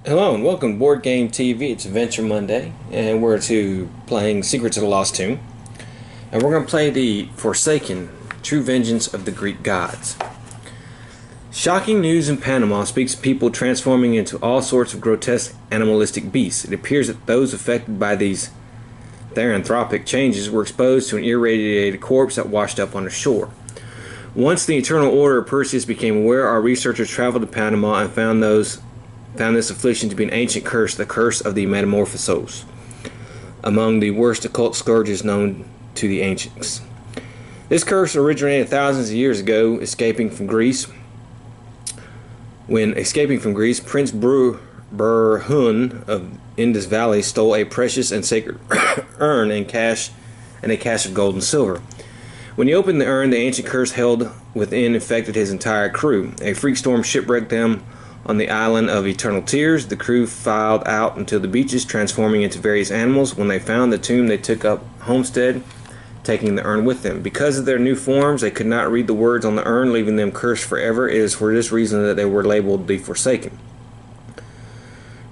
Hello and welcome to Board Game TV. It's Adventure Monday, and we're playing Secrets of the Lost Tomb. And we're going to play the Forsaken, True Vengeance of the Greek Gods. Shocking news in Panama speaks of people transforming into all sorts of grotesque animalistic beasts. It appears that those affected by these therianthropic changes were exposed to an irradiated corpse that washed up on the shore. Once the Eternal Order of Perseus became aware, our researchers traveled to Panama and found this affliction to be an ancient curse, the curse of the Metamorphosos, among the worst occult scourges known to the ancients. This curse originated thousands of years ago, When escaping from Greece, Prince Burhun of Indus Valley stole a precious and sacred urn and a cache of gold and silver. When he opened the urn, the ancient curse held within infected his entire crew. A freak storm shipwrecked them on the island of Eternal Tears. The crew filed out until the beaches, transforming into various animals. When they found the tomb, they took up homestead, taking the urn with them. Because of their new forms, they could not read the words on the urn, leaving them cursed forever. It is for this reason that they were labeled the Forsaken.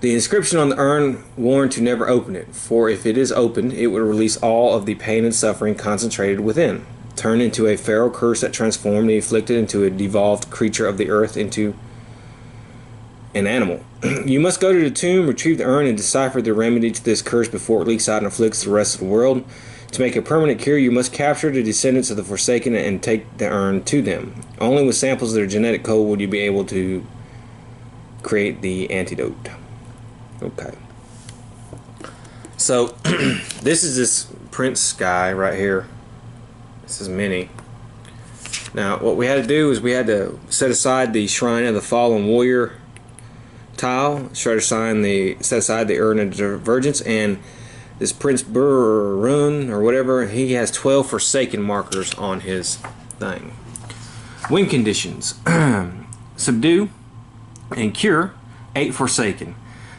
The inscription on the urn warned to never open it, for if it is opened, it would release all of the pain and suffering concentrated within, turn into a feral curse that transformed the afflicted into a devolved creature of the earth, into an animal. You must go to the tomb, retrieve the urn, and decipher the remedy to this curse before it leaks out and afflicts the rest of the world. To make a permanent cure, you must capture the descendants of the Forsaken and take the urn to them. Only with samples of their genetic code will you be able to create the antidote. Okay. So, this is this prince guy right here. This is Minnie. Now, what we had to do is we had to set aside the Shrine of the Fallen Warrior tile, set aside the Urn of Divergence, and this Prince Burun or whatever, he has 12 Forsaken markers on his thing. Win conditions: subdue and cure 8 Forsaken.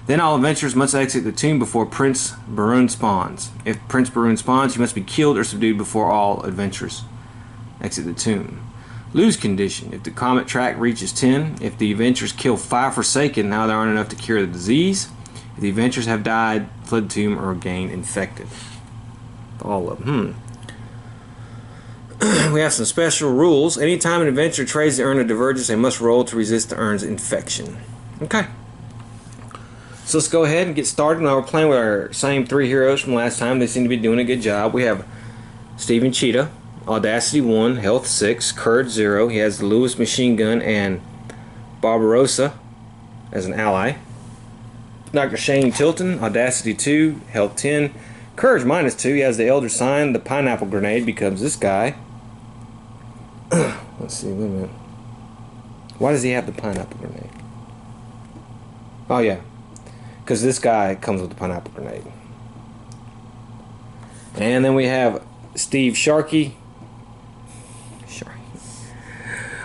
Then all adventurers must exit the tomb before Prince Burun spawns. If Prince Burun spawns, you must be killed or subdued before all adventurers exit the tomb. Lose condition: if the comet track reaches 10, if the adventurers kill 5 Forsaken, now there aren't enough to cure the disease. If the adventurers have died, fled the tomb, or gain infected. All of them. We have some special rules. Anytime an adventurer trades the Urn of Divergence, they must roll to resist the Urn's infection. Okay. So let's go ahead and get started. Now we're playing with our same 3 heroes from last time. They seem to be doing a good job. We have Stephen Cheetah, Audacity 1, Health 6, Courage 0. He has the Lewis machine gun and Barbarossa as an ally. Dr. Shane Tilton, Audacity 2, Health 10, Courage -2. He has the Elder Sign. The Pineapple Grenade becomes this guy. Let's see, wait a minute. Why does he have the Pineapple Grenade? Oh yeah, because this guy comes with the Pineapple Grenade. And then we have Steve Sharkey.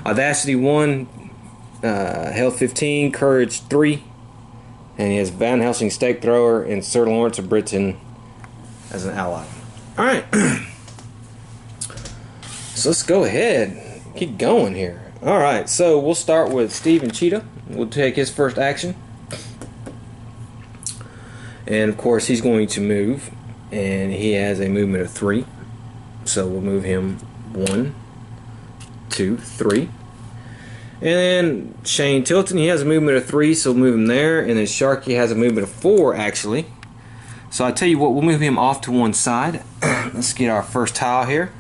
Audacity 1, Health 15, Courage 3, and he has Van Helsing Stake Thrower and Sir Lawrence of Britain as an ally. Alright, so let's go ahead, keep going here. Alright, so we'll start with Stephen Cheetah. We'll take his first action. And of course he's going to move, and he has a movement of 3. So we'll move him 1, 2, 3. And then Shane Tilton, he has a movement of 3, so we'll move him there. And then Sharky has a movement of 4, actually. So I tell you what, we'll move him off to one side. Let's get our first tile here.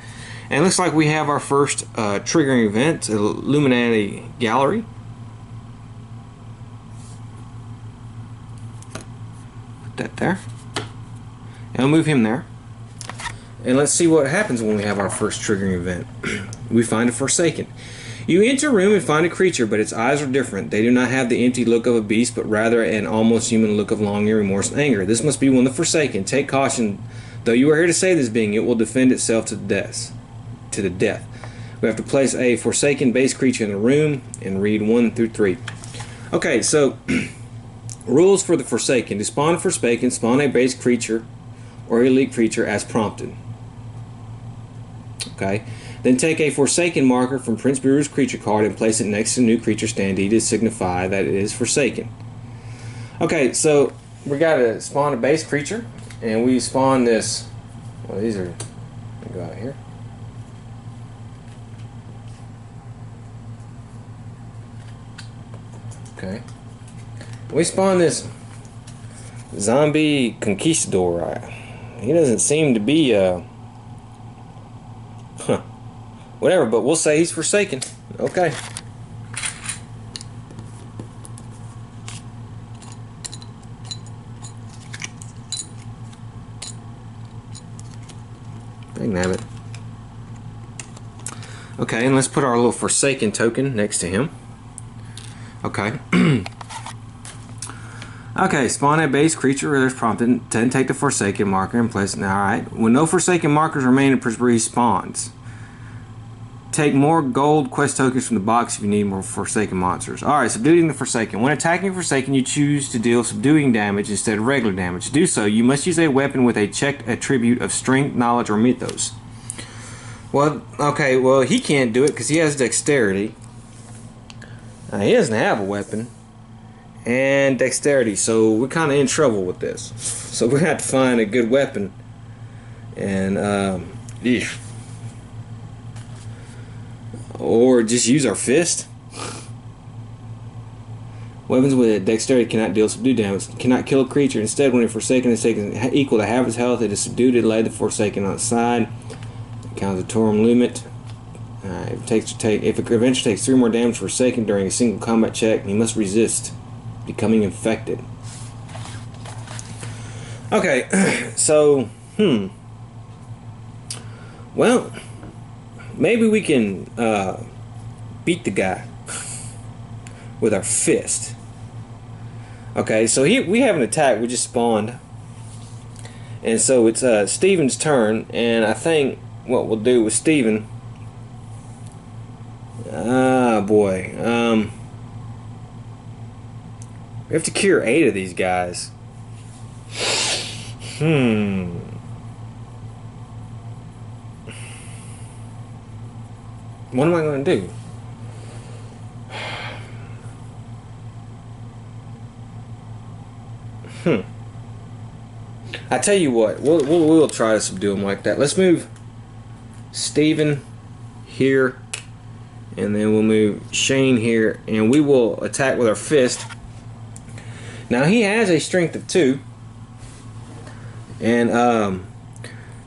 And it looks like we have our first triggering event, Illuminati Gallery. Put that there. And I'll move him there. And let's see what happens when we have our first triggering event. We find a Forsaken. You enter a room and find a creature, but its eyes are different. They do not have the empty look of a beast, but rather an almost human look of longing, remorse, and anger. This must be one of the Forsaken. Take caution. Though you are here to save this being, it will defend itself to the death. We have to place a Forsaken base creature in the room and read 1 through 3. Okay, so rules for the Forsaken. To spawn a Forsaken, spawn a base creature or elite creature as prompted. Okay. Then take a Forsaken marker from Prince Buru's creature card and place it next to the new creature standee to signify that it is Forsaken. Okay, so we got to spawn a base creature, and we spawn this. Well, these are. Let me go out here. Okay. We spawn this zombie conquistador. He doesn't seem to be whatever, but we'll say he's forsaken. Okay. Nabbit. Okay, and let's put our little forsaken token next to him. Okay. Okay, spawn a base creature where there's prompted. Then take the forsaken marker and place it. Alright. When no forsaken markers remain, it respawns. Take more gold quest tokens from the box if you need more forsaken monsters. Alright, subduing the forsaken. When attacking forsaken, you choose to deal subduing damage instead of regular damage. To do so, you must use a weapon with a checked attribute of strength, knowledge, or mythos. Well, okay, well, he can't do it because he has dexterity. He doesn't have a weapon. And dexterity, so we're kind of in trouble with this. So we're going to have to find a good weapon. And, or just use our fist. Weapons with dexterity cannot deal subdued damage. Cannot kill a creature. Instead, when a forsaken is taken equal to half its health, it is subdued. It lay the forsaken on its side. Counts the Torum limit. If a adventure takes 3 more damage forsaken during a single combat check, he must resist becoming infected. Okay, so well, maybe we can beat the guy with our fist. Okay, so we have an attack. We just spawned, and so it's Steven's turn. And I think what we'll do with Steven, boy, we have to cure 8 of these guys. What am I going to do? I tell you what, we'll try to subdue him like that. Let's move Steven here, and then we'll move Shane here, and we will attack with our fist. Now he has a strength of 2, and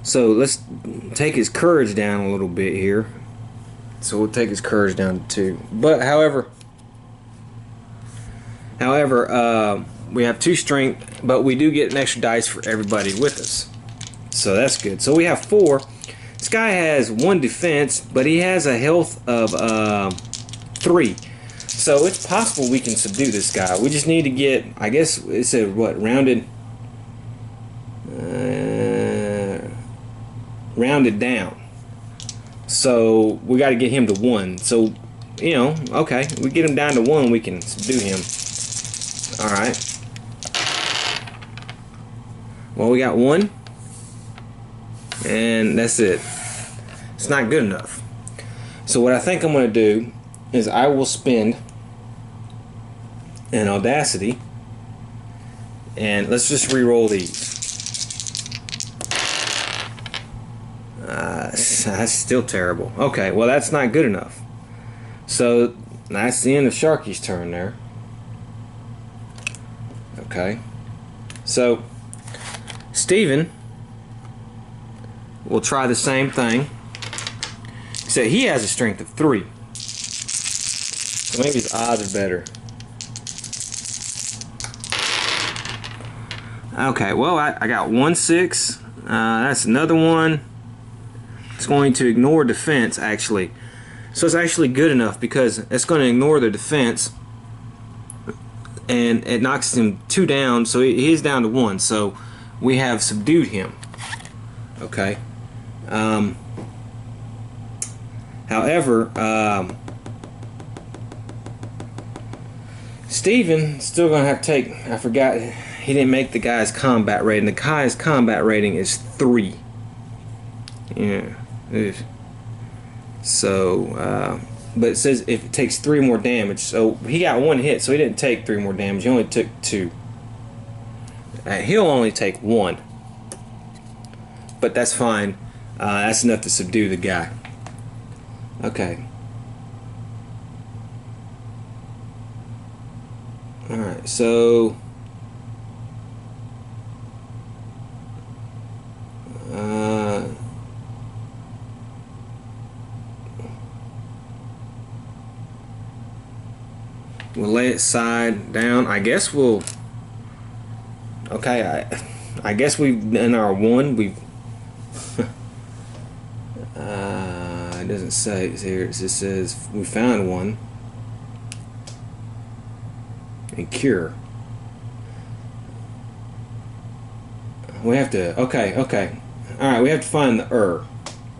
so let's take his courage down a little bit here. So we'll take his courage down to 2. But however, we have 2 strength, but we do get an extra dice for everybody with us, so that's good. So we have 4. This guy has 1 defense, but he has a health of 3. So it's possible we can subdue this guy. We just need to get, I guess it said what, rounded down. So we got to get him to 1. So, you know, okay, we get him down to 1, we can subdue him. All right. Well, we got 1, and that's it. It's not good enough. So what I think I'm going to do is I will spend an audacity, and let's just re-roll these. That's still terrible. Okay, well that's not good enough. So that's the end of Sharky's turn there. Okay, so Steven will try the same thing. So he has a strength of 3. So maybe his odds are better. Okay, well, I got 1 6. That's another one. It's going to ignore defense, actually. So it's actually good enough because it's going to ignore the defense, and it knocks him 2 down, so he is down to 1. So we have subdued him. Okay. However, Steven still going to have to take, I forgot, he didn't make the guy's combat rating. The guy's combat rating is 3. Yeah. So, but it says if it takes 3 more damage. So he got 1 hit, so he didn't take 3 more damage. He only took 2. He'll only take 1. But that's fine. That's enough to subdue the guy. Okay. Alright, so we'll lay it side down. I guess we'll. Okay, I guess we've in our 1 we've. It doesn't say here. It just says we found 1 and cure. We have to. Okay. All right, we have to find the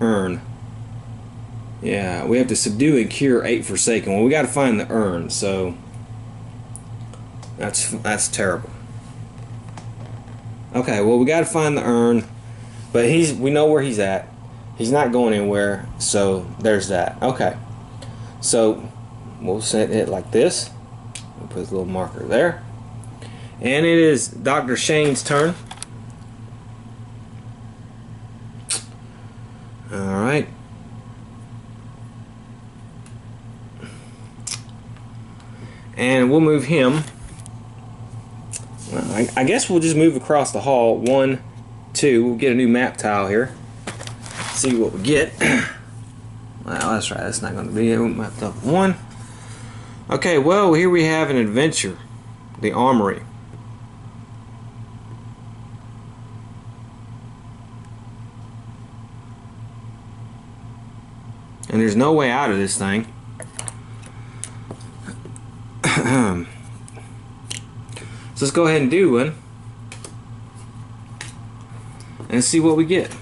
urn. Yeah, we have to subdue and cure 8 Forsaken. Well, we got to find the urn. So that's terrible. Okay, well we got to find the urn, but we know where he's at. He's not going anywhere, so there's that. Okay, so we'll set it like this. We'll put a little marker there, and it is Dr. Shane's turn. All right. And we'll move him. Well, I guess we'll just move across the hall. 1, 2. We'll get a new map tile here. See what we get. Well, that's right. That's not going to be it. We mapped up 1. Okay. Well, here we have an adventure. The Armory. And there's no way out of this thing. So let's go ahead and do one and see what we get.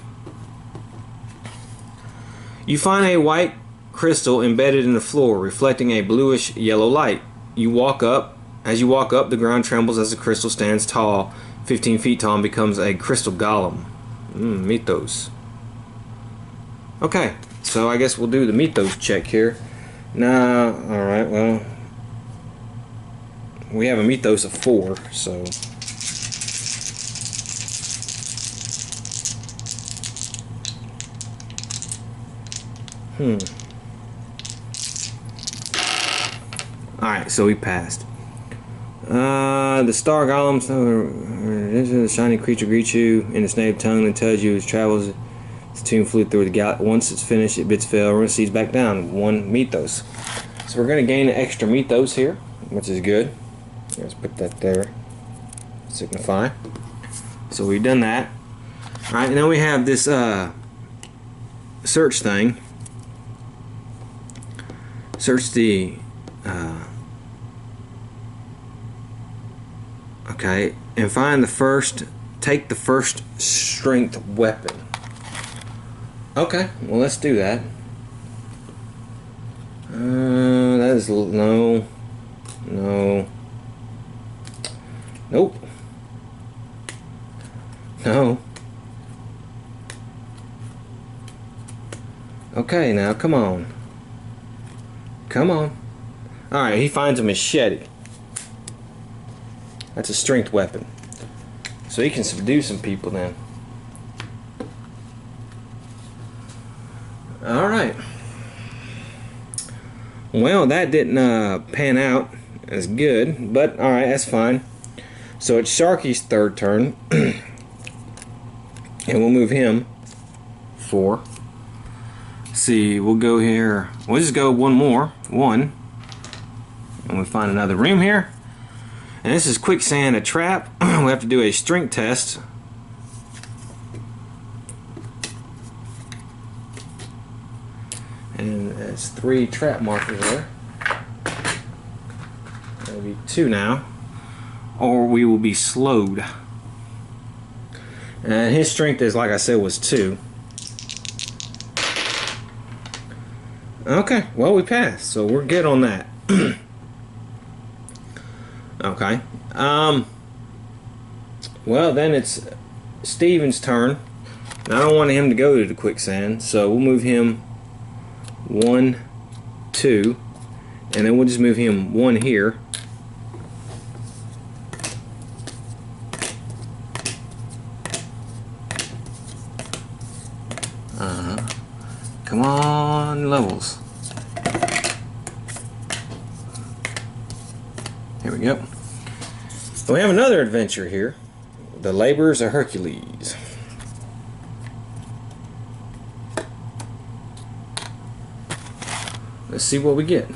You find a white crystal embedded in the floor, reflecting a bluish yellow light. You walk up. As you walk up, the ground trembles as the crystal stands tall, 15 feet tall, and becomes a crystal golem. Mythos. Okay, so I guess we'll do the mythos check here. Nah, alright, well, we have a mythos of 4, so alright, so we passed. The star golems, the shiny creature greets you in its native tongue and tells you it travels. Its tune flew through the galaxy. Once it's finished, it bits fell, recedes back down. 1 mythos. So we're going to gain an extra mythos here, which is good. Let's put that there. Signify. So we've done that. Alright, now we have this search thing. Search the okay, and find the first, take the first strength weapon. Okay, well let's do that. That is no. Nope. No. Okay, now come on. Come on. Alright, he finds a machete. That's a strength weapon. So he can subdue some people then. Alright. Well, that didn't pan out as good, but alright, that's fine. So it's Sharky's third turn. And we'll move him 4. See, we'll go here. We'll just go 1 more. 1. And we'll find another room here. And this is quicksand, a trap. We have to do a strength test. And that's 3 trap markers there. Maybe 2 now. Or we will be slowed. And his strength is, like I said, was 2. Okay, well we passed, so we're good on that. Okay. Well, then it's Steven's turn. And I don't want him to go to the quicksand, so we'll move him 1, 2, and then we'll just move him 1 here. on, levels. Here we go. We have another adventure here. The Labors of Hercules. Let's see what we get.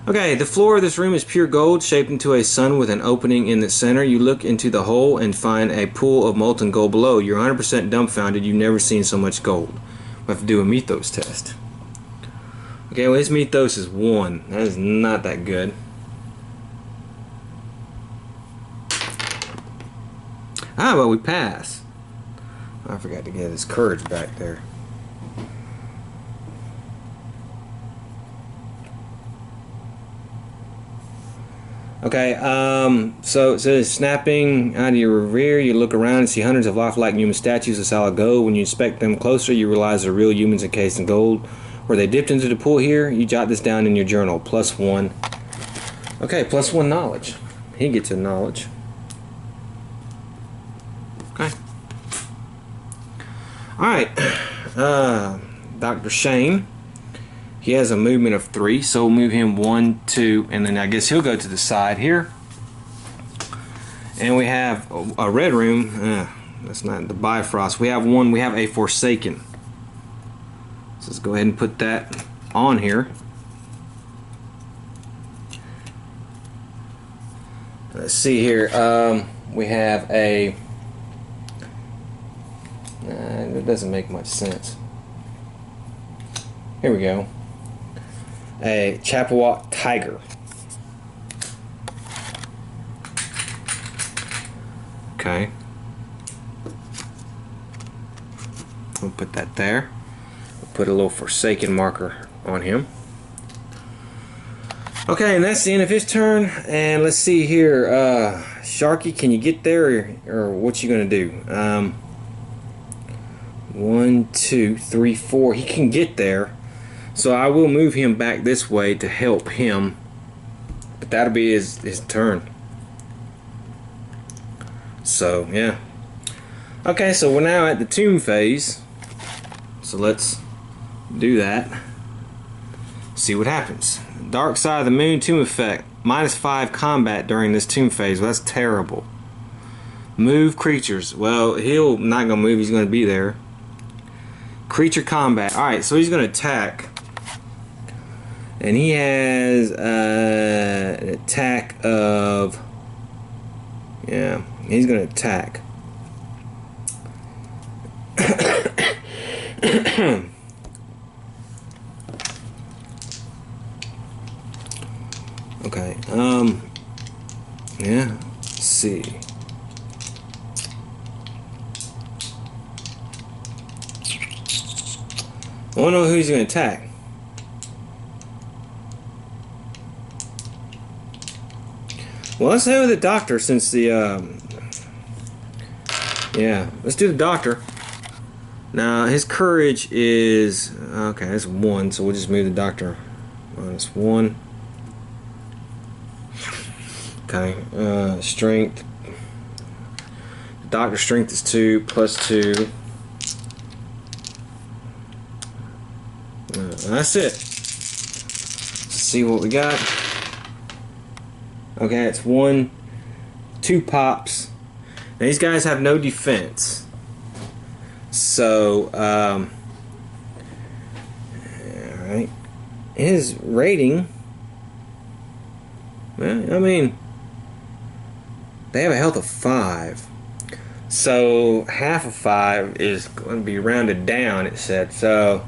Okay, the floor of this room is pure gold, shaped into a sun with an opening in the center. You look into the hole and find a pool of molten gold below. You're 100% dumbfounded. You've never seen so much gold. We have to do a mythos test. Okay, well, his mythos is 1. That is not that good. Ah, well, we pass. I forgot to get his courage back there. Okay, so it says snapping out of your rear, you look around and see hundreds of lifelike human statues of solid gold. When you inspect them closer, you realize they're real humans encased in gold. Were they dipped into the pool here? You jot this down in your journal. +1. Okay, +1 knowledge. He gets a knowledge. Okay. Alright. Dr. Shane. He has a movement of 3, so we'll move him 1, 2, and then I guess he'll go to the side here. And we have a red room. That's not the Bifrost. We have one. We have a Forsaken. So let's go ahead and put that on here. Let's see here. We have a. It doesn't make much sense. Here we go. A Chappewa Tiger. Okay. We'll put that there. We'll put a little Forsaken marker on him. Okay, and that's the end of his turn. And let's see here. Sharky, can you get there, or what you gonna do? 1, 2, 3, 4. He can get there. So I will move him back this way to help him. But that'll be his turn. So, yeah. Okay, so we're now at the tomb phase. So let's do that. See what happens. Dark Side of the Moon tomb effect. -5 combat during this tomb phase. Well, that's terrible. Move creatures. Well, he'll not gonna move, he's gonna be there. Creature combat. Alright, so he's gonna attack. And he has an attack of, yeah, he's going to attack. Okay, yeah, let's see. I want to know who he's going to attack. Well, let's go with the doctor since the, yeah, let's do the doctor. Now, his courage is, okay, that's 1, so we'll just move the doctor. -1. Okay, strength. The doctor's strength is 2, +2. That's it. Let's see what we got. Okay, it's 1, 2 pops. Now these guys have no defense. So, alright. His rating, well, I mean, they have a health of 5. So, half of 5 is going to be rounded down, it said. So,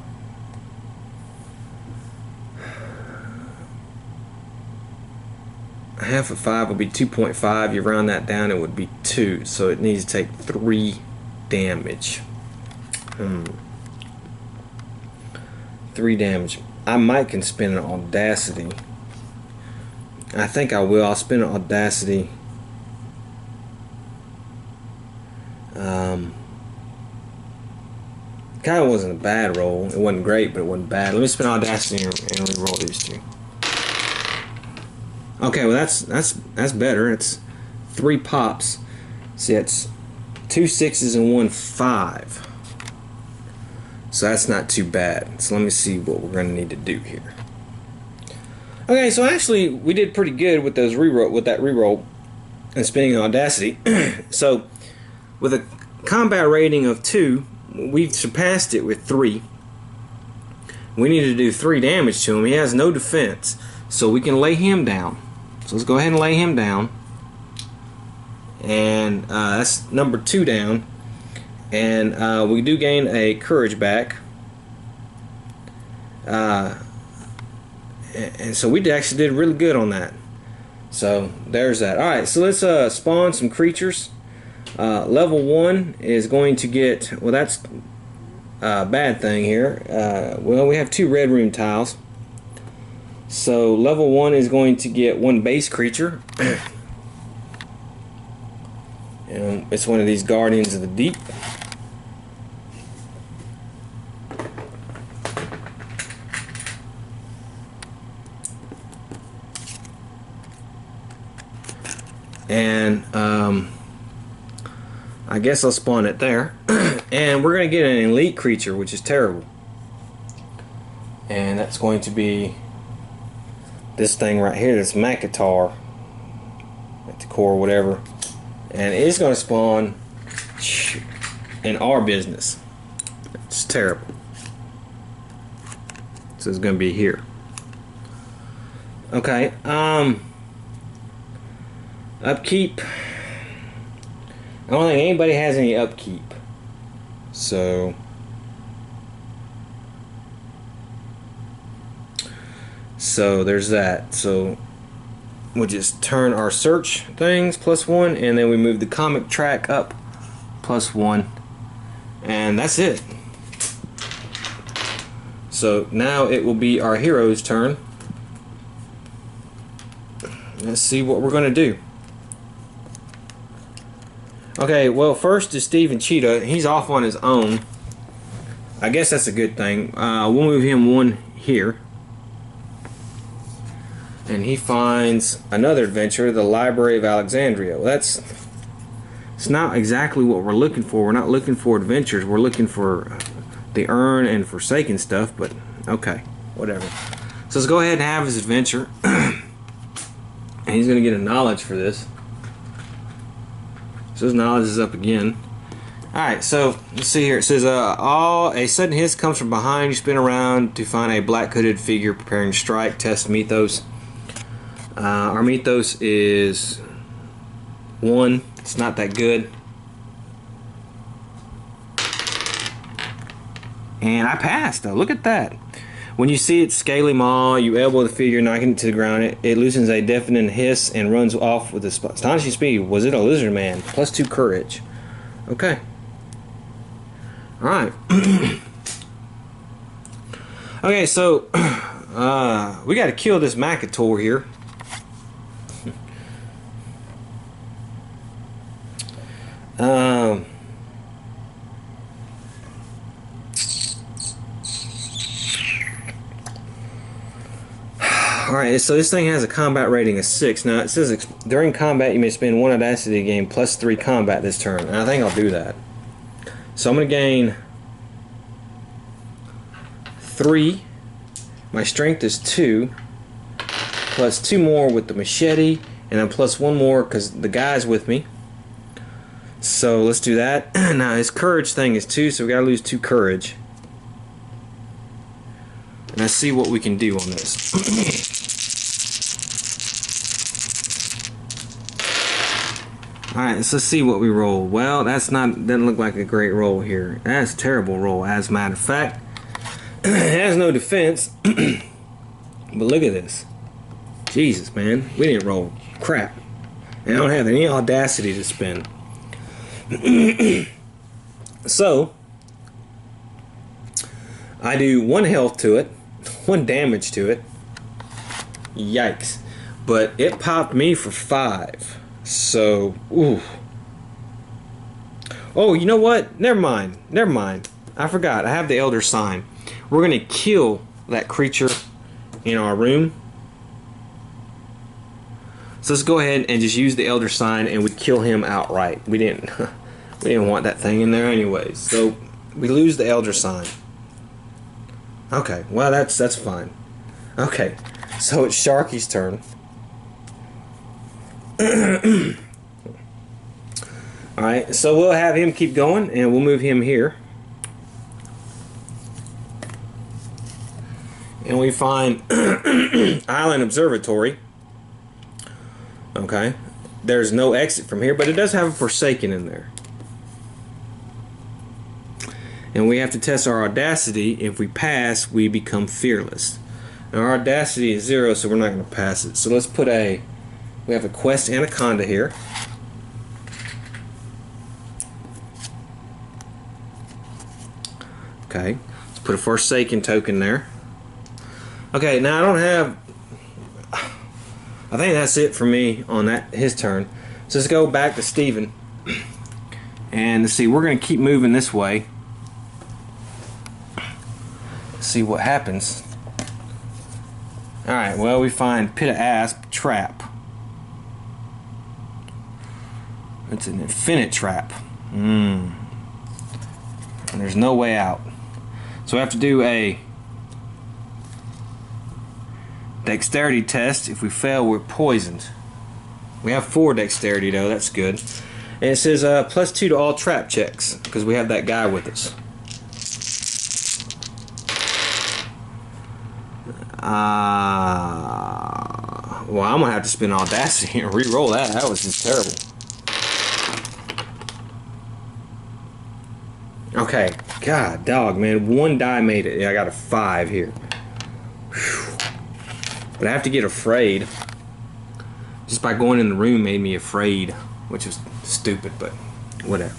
half of 5 would be 2.5. You round that down, it would be 2. So it needs to take 3 damage. 3 damage. I might can spend an Audacity. I think I will. I'll spend an Audacity. Kind of wasn't a bad roll. It wasn't great, but it wasn't bad. Let me spend Audacity and re-roll these 2. Okay, well that's better. It's 3 pops. See, it's 2 6s and 1 5. So that's not too bad. So let me see what we're going to need to do here. Okay, so actually we did pretty good with those that reroll and spinning Audacity. So with a combat rating of 2, we've surpassed it with 3. We need to do 3 damage to him. He has no defense, so we can lay him down. So let's go ahead and lay him down. And that's number 2 down. And we do gain a courage back. And so we actually did really good on that. So there's that. Alright, so let's spawn some creatures. Level 1 is going to get, well, that's a bad thing here. Well, we have 2 red room tiles. So level 1 is going to get 1 base creature. And it's one of these Guardians of the Deep. And I guess I'll spawn it there. And we're going to get an elite creature, which is terrible. And that's going to be this thing right here, this Macatar at the core, whatever. And it's going to spawn in our business. It's terrible. So it's going to be here. Okay. Upkeep. I don't think anybody has any upkeep. So there's that. So we'll just turn our search things +1, and then we move the comic track up +1, and that's it. So now it will be our hero's turn. Let's see what we're going to do. Okay, well, first is Steven Cheetah. He's off on his own. I guess that's a good thing. We'll move him 1 here. And he finds another adventure, the Library of Alexandria. Well, it's not exactly what we're looking for. We're not looking for adventures. We're looking for the urn and Forsaken stuff, but okay, whatever. So let's go ahead and have his adventure. And he's going to get a knowledge for this. So his knowledge is up again. Alright, so let's see here. It says, a sudden hiss comes from behind. You spin around to find a black hooded figure preparing to strike. Test mythos. Our mythos is 1. It's not that good. And I passed though. Look at that. When you see its scaly maw, you elbow the figure, knocking it to the ground. It loosens a deafening hiss and runs off with astonishing speed. Was it a lizard man? +2 courage. Okay. Alright. Okay, so we got to kill this Macator here. Alright, so this thing has a combat rating of 6. Now it says during combat you may spend 1 Audacity to gain +3 combat this turn. And I think I'll do that. So I'm going to gain 3. My strength is 2. +2 more with the machete. And then +1 more because the guy's with me. So let's do that. Now his courage thing is 2, so we got to lose 2 courage. And let's see what we can do on this. Alright, so let's see what we roll. Well, doesn't look like a great roll here. That's a terrible roll, as a matter of fact. It has no defense. But look at this. Jesus, man. We didn't roll crap. And I don't have any Audacity to spend. So I do 1 health to it, 1 damage to it. Yikes. But it popped me for 5. So, ooh. Oh, you know what? Never mind. I forgot. I have the Elder Sign. We're going to kill that creature in our room. So let's go ahead and just use the Elder Sign and we kill him outright. We didn't want that thing in there anyways. So we lose the Elder Sign. Okay, well that's fine. Okay, so it's Sharky's turn. Alright, so we'll have him keep going, and we'll move him here. And we find Island Observatory. Okay, there's no exit from here, but it does have a Forsaken in there. And we have to test our audacity. If we pass, we become fearless. Now our audacity is 0, so we're not going to pass it. So let's put we have a Quest Anaconda here. Okay, let's put a Forsaken token there. Okay, now I don't have... I think that's it for me on his turn. So let's go back to Steven. And let's see, we're going to keep moving this way. See what happens. Alright, well, we find Pit of Asp Trap. It's an infinite trap. And there's no way out. So we have to do a dexterity test. If we fail, we're poisoned. We have 4 dexterity though, that's good. And it says +2 to all trap checks, because we have that guy with us. Well, I'm gonna have to spend audacity and re-roll that. That was just terrible. Okay, god dog, man, 1 die made it. Yeah, I got a 5 here. Whew. But I have to get afraid. Just by going in the room made me afraid, which was stupid, but whatever.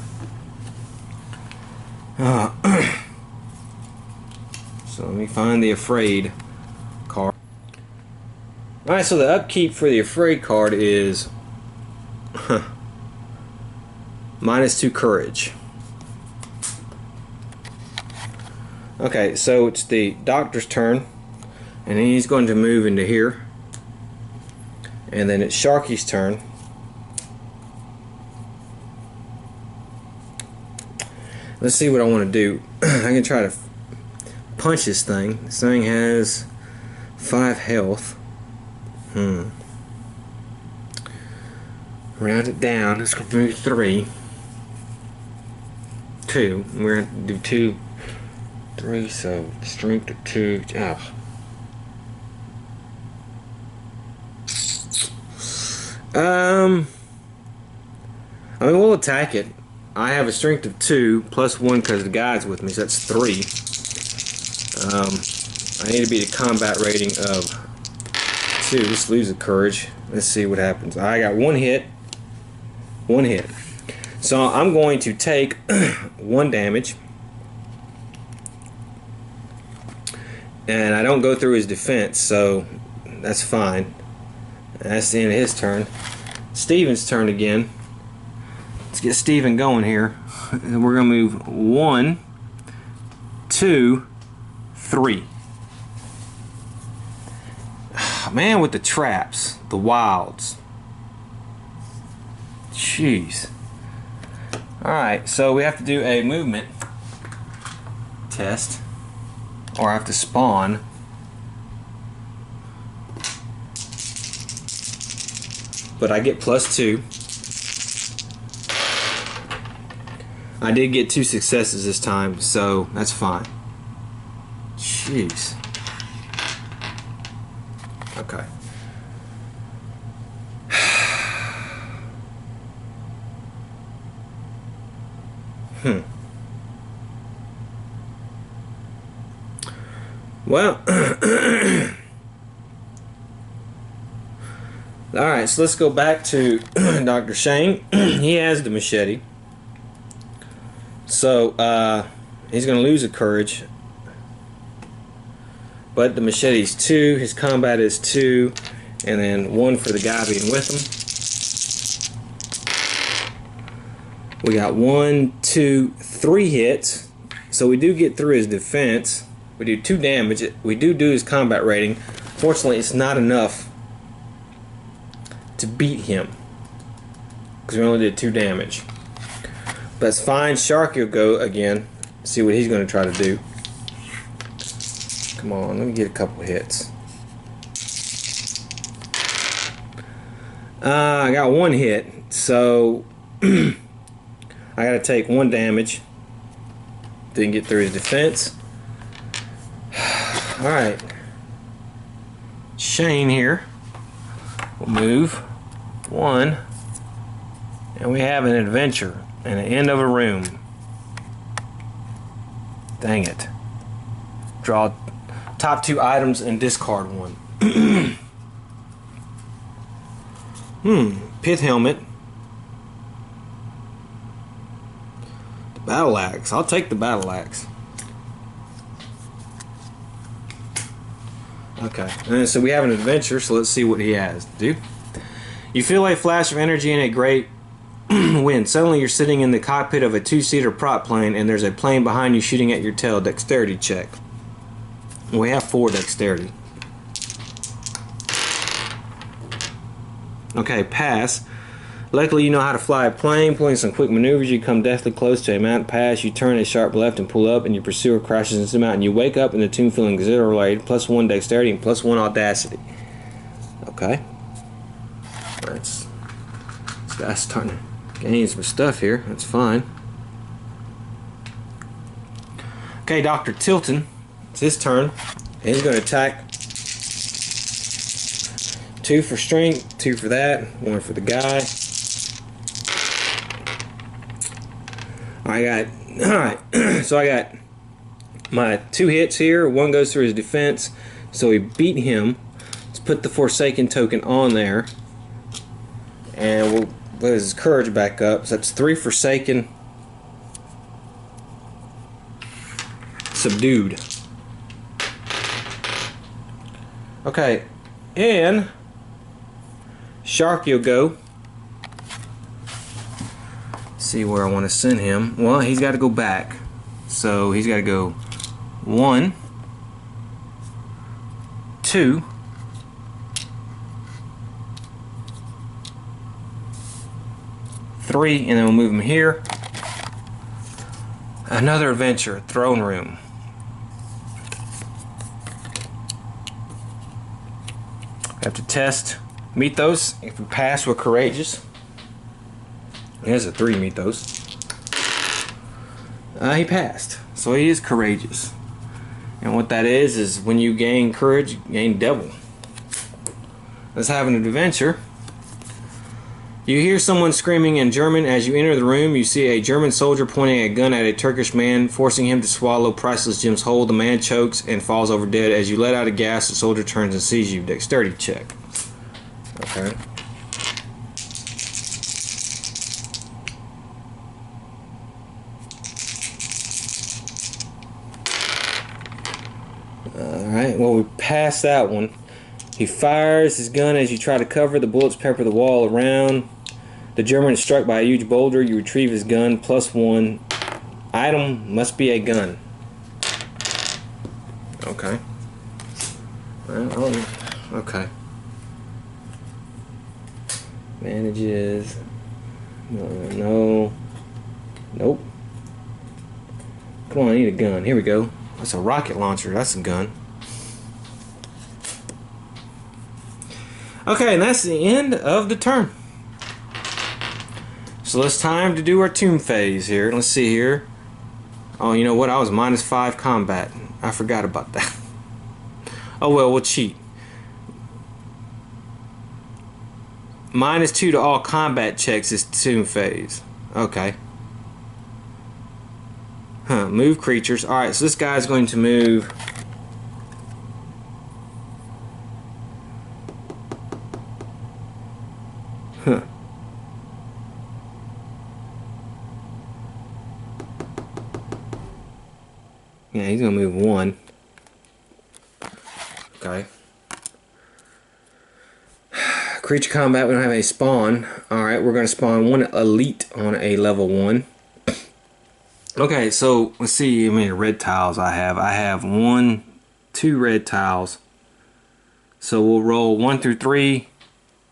So let me find the afraid card. Alright, so the upkeep for the afraid card is -2 courage. Okay, so it's the doctor's turn, and he's going to move into here. And then it's Sharky's turn. Let's see what I want to do. I can try to punch this thing. This thing has 5 health. Round it down. It's going to move 3. 2. We're going to do 2. 3, so strength of 2. Oh. I mean, we'll attack it. I have a strength of 2 +1 because the guy's with me, so that's 3. I need to beat a combat rating of 2. Let's lose the courage. Let's see what happens. I got 1 hit. 1 hit. So I'm going to take 1 damage. And I don't go through his defense, so that's fine. That's the end of his turn. Steven's turn again. Let's get Steven going here. And we're going to move 1, 2, 3. Man, with the traps, the wilds. Jeez. Alright, so we have to do a movement test. Or I have to spawn. But I get +2. I did get 2 successes this time, so that's fine. Jeez. Okay. Well, alright, so let's go back to Dr. Shane. He has the machete. So, he's going to lose a courage. But the machete's 2, his combat is 2, and then 1 for the guy being with him. We got 1, 2, 3 hits. So we do get through his defense. We do 2 damage. We do his combat rating. Fortunately, it's not enough to beat him, because we only did 2 damage. But it's fine. Sharky will go again. See what he's going to try to do. Come on, let me get a couple hits. I got one hit, so I gotta take 1 damage. Didn't get through his defense. Alright. Shane here will move 1. And we have an adventure and an end of a room. Dang it. Draw top 2 items and discard 1. Pith helmet. The battle axe. I'll take the battle axe. Okay. And so we have an adventure, so let's see what he has to do. You feel a flash of energy and a great wind. Suddenly you're sitting in the cockpit of a 2-seater prop plane and there's a plane behind you shooting at your tail. Dexterity check. We have 4 dexterity. Okay, pass. Luckily you know how to fly a plane. Pulling some quick maneuvers, you come deathly close to a mountain pass. You turn a sharp left and pull up, and your pursuer crashes into the mountain. You wake up in the tomb feeling exhilarated. +1 dexterity and +1 audacity. Okay. This guy's starting to gain some stuff here. That's fine. Okay, Dr. Tilton. It's his turn. And he's going to attack. 2 for strength, 2 for that, 1 for the guy. Alright, so I got my 2 hits here. 1 goes through his defense, so we beat him. Let's put the Forsaken token on there, and we'll put his courage back up. So that's 3 Forsaken, subdued. Okay, and Sharky will go. See where I want to send him. Well, he's got to go back. So he's got to go 1, 2, 3, and then we'll move him here. Another adventure, throne room. Have to test Mythos. If we pass, we're courageous. There's a 3 Mythos. He passed, so he is courageous. And what that is when you gain courage, you gain double. Let's have an adventure. You hear someone screaming in German. As you enter the room, you see a German soldier pointing a gun at a Turkish man, forcing him to swallow priceless gems whole. The man chokes and falls over dead. As you let out a gas, the soldier turns and sees you. Dexterity check. Okay. Alright, well, we passed that one. He fires his gun as you try to cover. The bullets pepper the wall around. The German is struck by a huge boulder. You retrieve his gun. +1. Item must be a gun. Okay. Well, okay. Manages. No. Nope. Come on, I need a gun. Here we go. That's a rocket launcher. That's a gun. Okay, and that's the end of the turn. So it's time to do our tomb phase here. Let's see here. Oh, you know what? I was -5 combat. I forgot about that. Oh well, we'll cheat. -2 to all combat checks is tomb phase. Okay. Huh, move creatures. Alright, so this guy's going to move. Huh. Yeah, he's going to move 1. Okay. Creature combat, we don't have a spawn. Alright, we're going to spawn 1 elite on a level 1. Okay, so let's see how many red tiles I have. I have 2 red tiles. So we'll roll 1 through 3,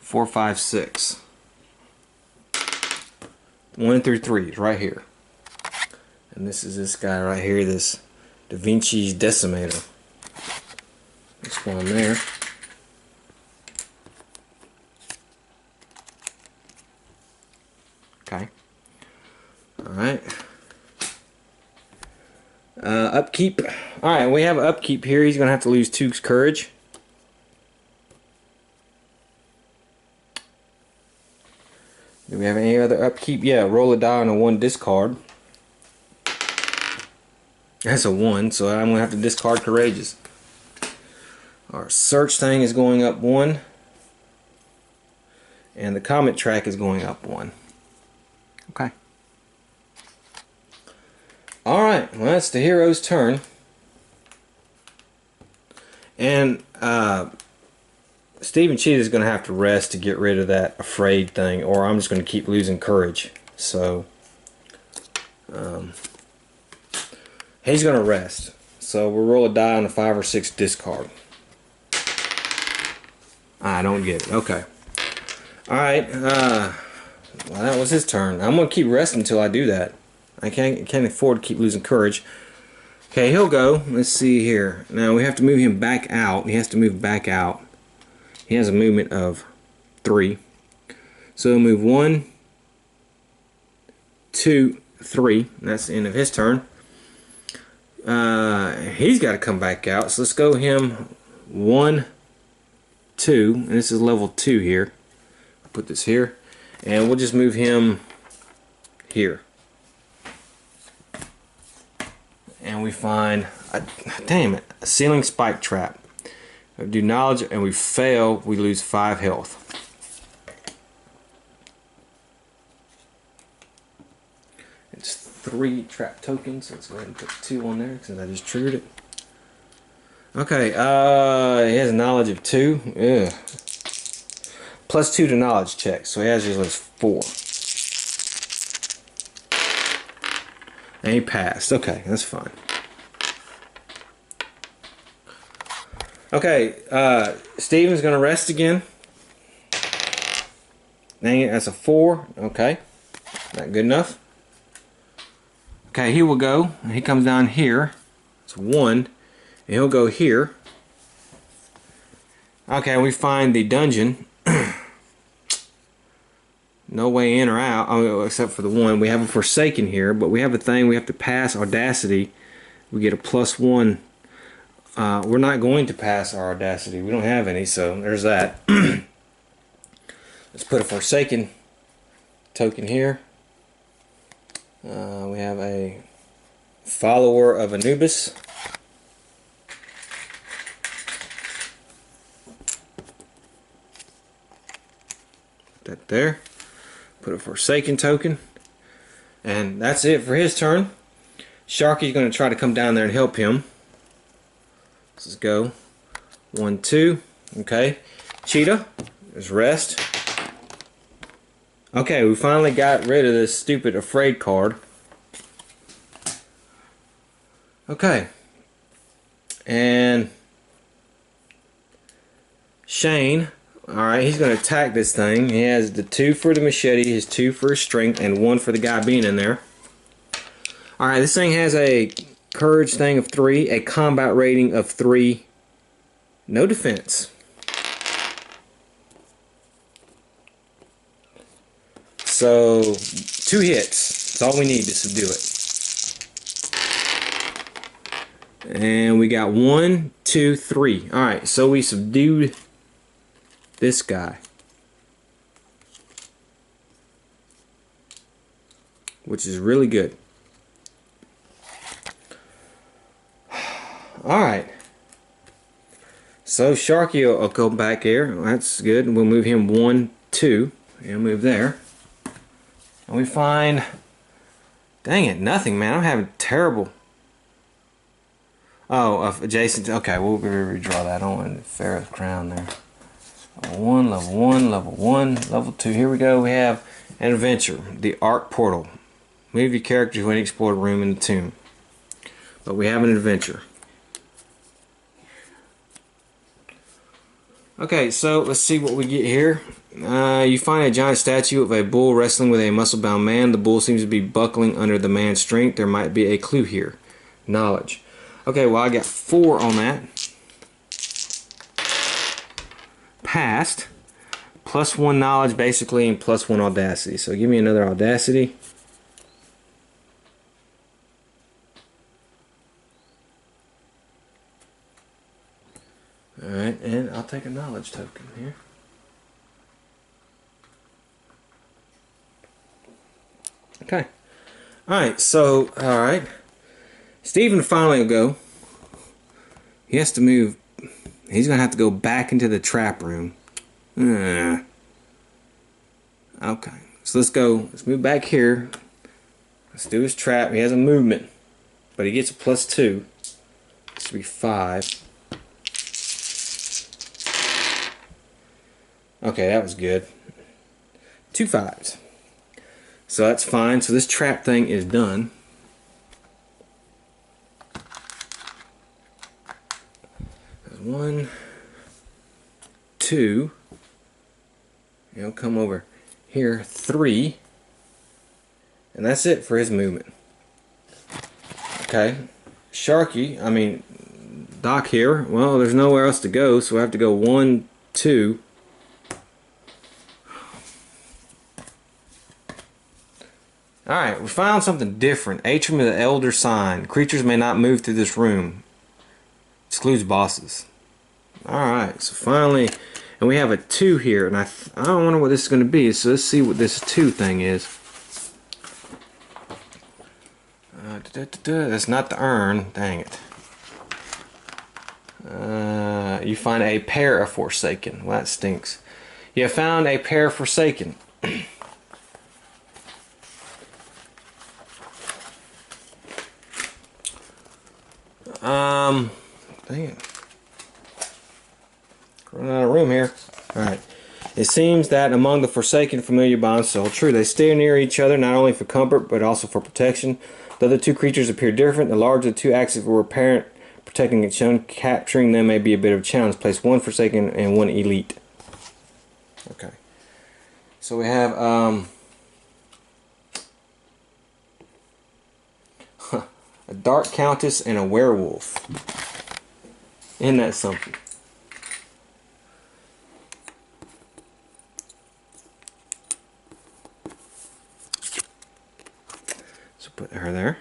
4, 5, 6. 1 through 3 is right here. And this is this guy right here, this Da Vinci's Decimator. This one there. Okay. Alright. Upkeep. Alright, we have upkeep here. He's going to have to lose 2 courage. Do we have any other upkeep? Yeah, roll a die on a 1 discard. That's a 1, so I'm going to have to discard courageous. Our search thing is going up 1. And the comet track is going up 1. Okay. Alright, well, that's the hero's turn. And Stephen Cheetah is going to have to rest to get rid of that afraid thing, or I'm just going to keep losing courage. So, he's going to rest. So we'll roll a die on a 5 or 6 discard. I don't get it. Okay. Alright, well, that was his turn. I'm going to keep resting until I do that. I can't afford to keep losing courage. Okay, he'll go. Let's see here. Now we have to move him back out. He has to move back out. He has a movement of 3. So he'll move 1, 2, 3. That's the end of his turn. He's got to come back out. So let's go him 1, 2. And this is level 2 here. I'll put this here. And we'll just move him here. And we find, damn it, a ceiling spike trap. We do knowledge and we fail, we lose 5 health. It's 3 trap tokens, so let's go ahead and put 2 on there since I just triggered it. Okay, he has a knowledge of 2. Ugh. Plus 2 to knowledge check, so he has just 4. And he passed. Okay, that's fine. Okay, Steven's going to rest again. Dang it, that's a 4. Okay, not good enough. Okay, he will go. He comes down here. It's 1. And he'll go here. Okay, we find the dungeon. No way in or out, except for the 1. We have a Forsaken here, but we have a thing. We have to pass Audacity. We get a +1. We're not going to pass our Audacity. We don't have any, so there's that. Let's put a Forsaken token here. We have a Follower of Anubis. Put that there. Put a Forsaken token. And that's it for his turn. Sharky's going to try to come down there and help him. Let's go. 1, 2. Okay. Cheetah. There's rest. Okay, we finally got rid of this stupid afraid card. Okay. And Shane. Alright, he's going to attack this thing. He has the 2 for the machete, his 2 for his strength, and 1 for the guy being in there. Alright, this thing has a courage thing of 3, a combat rating of 3, no defense. So, 2 hits. That's all we need to subdue it. And we got 1, 2, 3. Alright, so we subdued this guy, which is really good. Alright, so Sharky will go back here. That's good. We'll move him 1, 2, and move there. And we find, dang it, nothing, man. I'm having terrible. Oh, adjacent. Okay, we'll redraw that. I don't want the Pharaoh's crown there. Level 1, level 1, level 1, level 2. Here we go. We have an adventure, the Ark Portal. Move your character to any explored room in the tomb. But we have an adventure. Okay, so let's see what we get here. You find a giant statue of a bull wrestling with a muscle-bound man. The bull seems to be buckling under the man's strength. There might be a clue here. Knowledge. Okay, well I got 4 on that. passed. +1 knowledge basically and +1 audacity. So give me another audacity. Alright, and I'll take a knowledge token here. Okay. Alright, so, alright. Steven finally will go. He has to move. He's going to have to go back into the trap room. Okay. So let's go. Let's move back here. Let's do his trap. He has a movement. But he gets a +2. This should be 5. Okay, that was good. 2 5s. So that's fine. So this trap thing is done. There's 1, 2. He'll come over here. 3. And that's it for his movement. Okay. Doc here. Well, there's nowhere else to go, so I have to go 1, 2. Alright, we found something different. Atrium of the Elder Sign. Creatures may not move through this room. Excludes bosses. Alright, so finally, and we have a 2 here, and I don't wonder what this is going to be, so let's see what this 2 thing is. That's not the urn. Dang it. You find a pair of Forsaken. Well, that stinks. You have found a pair of Forsaken. Dang it. Running out of room here. Alright. It seems that among the Forsaken familiar bonds so true. They stay near each other not only for comfort but also for protection. Though the two creatures appear different, the larger of the two acts were apparent protecting each other. Capturing them may be a bit of a challenge. Place 1 Forsaken and 1 Elite. Okay. So we have a Dark Countess and a Werewolf. Isn't that something? So put her there.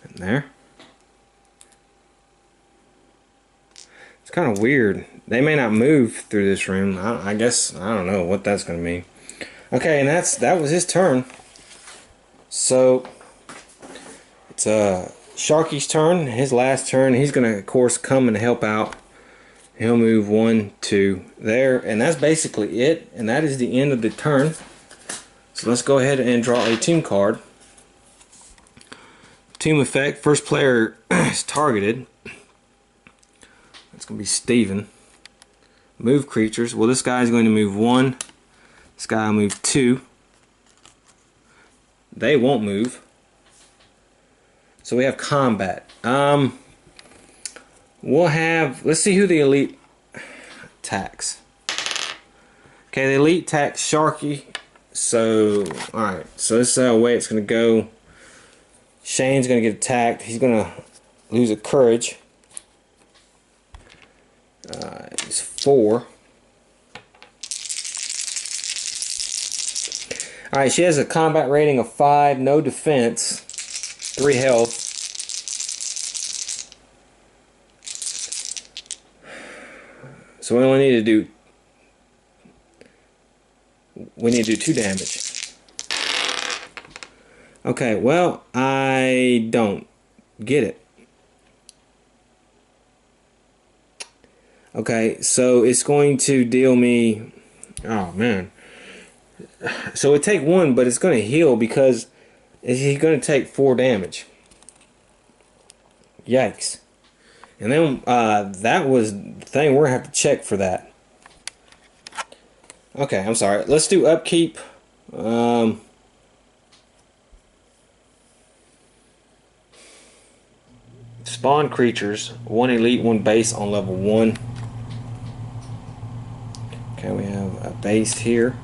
And there. It's kind of weird. They may not move through this room. I guess, I don't know what that's going to mean. Okay, and that was his turn. So, it's Sharky's turn, his last turn. He's going to, of course, come and help out. He'll move 1, 2 there, and that's basically it. And that is the end of the turn. So let's go ahead and draw a team card. Team effect, first player is targeted. That's going to be Steven. Move creatures. Well, this guy's going to move 1. This guy will move 2. They won't move. So we have combat. We'll have, let's see who the elite attacks. Okay, the elite attacks Sharky. So, alright, so this is the way it's going to go. Shane's going to get attacked. He's going to lose a courage. He's 4. Alright, she has a combat rating of 5, no defense, 3 health. So we only need to do 2 damage. Okay, well, I don't get it. Okay, so it's going to deal me, oh man. So it take 1, but it's going to heal because he's going to take 4 damage. Yikes. And then that was the thing. We're going to have to check for that. Okay, I'm sorry. Let's do upkeep. Spawn creatures. 1 elite, 1 base on level 1. Okay, we have a base here.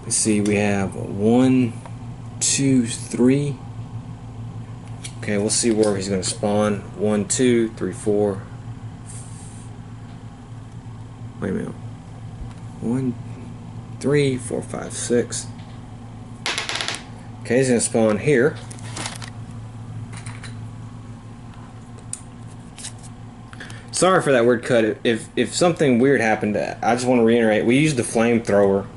Let's see, we have 1, 2, 3, Okay, we'll see where he's going to spawn. 1, 2, 3, 4. Wait a minute. 1, 3, 4, 5, 6. Okay, he's going to spawn here. Sorry for that weird cut. If something weird happened, I just want to reiterate, we used the flamethrower,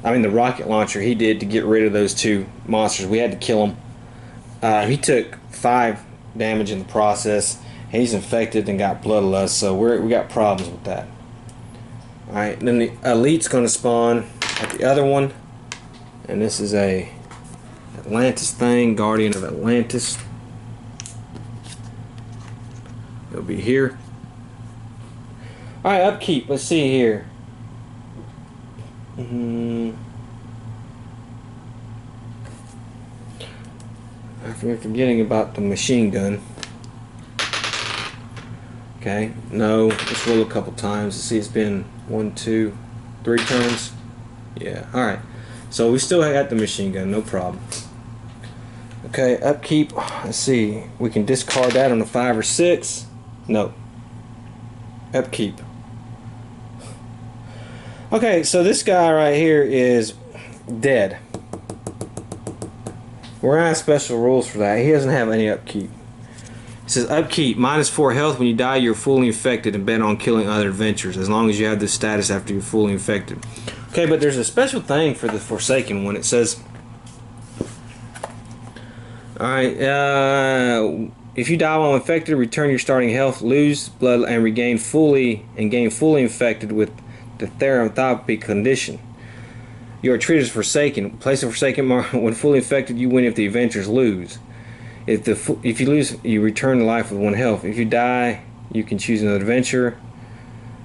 the rocket launcher he did to get rid of those two monsters. We had to kill him. He took 5 damage in the process. He's infected and got bloodlust, so we got problems with that. Alright, then the elite's going to spawn at the other one, and this is a Atlantis thing, Guardian of Atlantis. It'll be here. Alright, upkeep. Let's see here. I'm forgetting about the machine gun. Okay, no. Let's roll a couple times. Let's see, it's been 1, 2, 3 turns. Yeah, alright. So we still got the machine gun, no problem. Okay, upkeep. Let's see. We can discard that on a 5 or 6. No. Upkeep. Okay, so this guy right here is dead. We're gonna have special rules for that. He doesn't have any upkeep. It says upkeep, -4 health. When you die, you're fully infected and bent on killing other adventurers, as long as you have this status after you're fully infected. Okay, but there's a special thing for the Forsaken one. It says, alright, if you die while infected, return your starting health, lose blood, and gain fully infected with the theranoscopy condition. You are treated as Forsaken. Place a Forsaken mark. When fully infected, you win if the adventurers lose. If you lose, you return to life with 1 health. If you die, you can choose another adventure.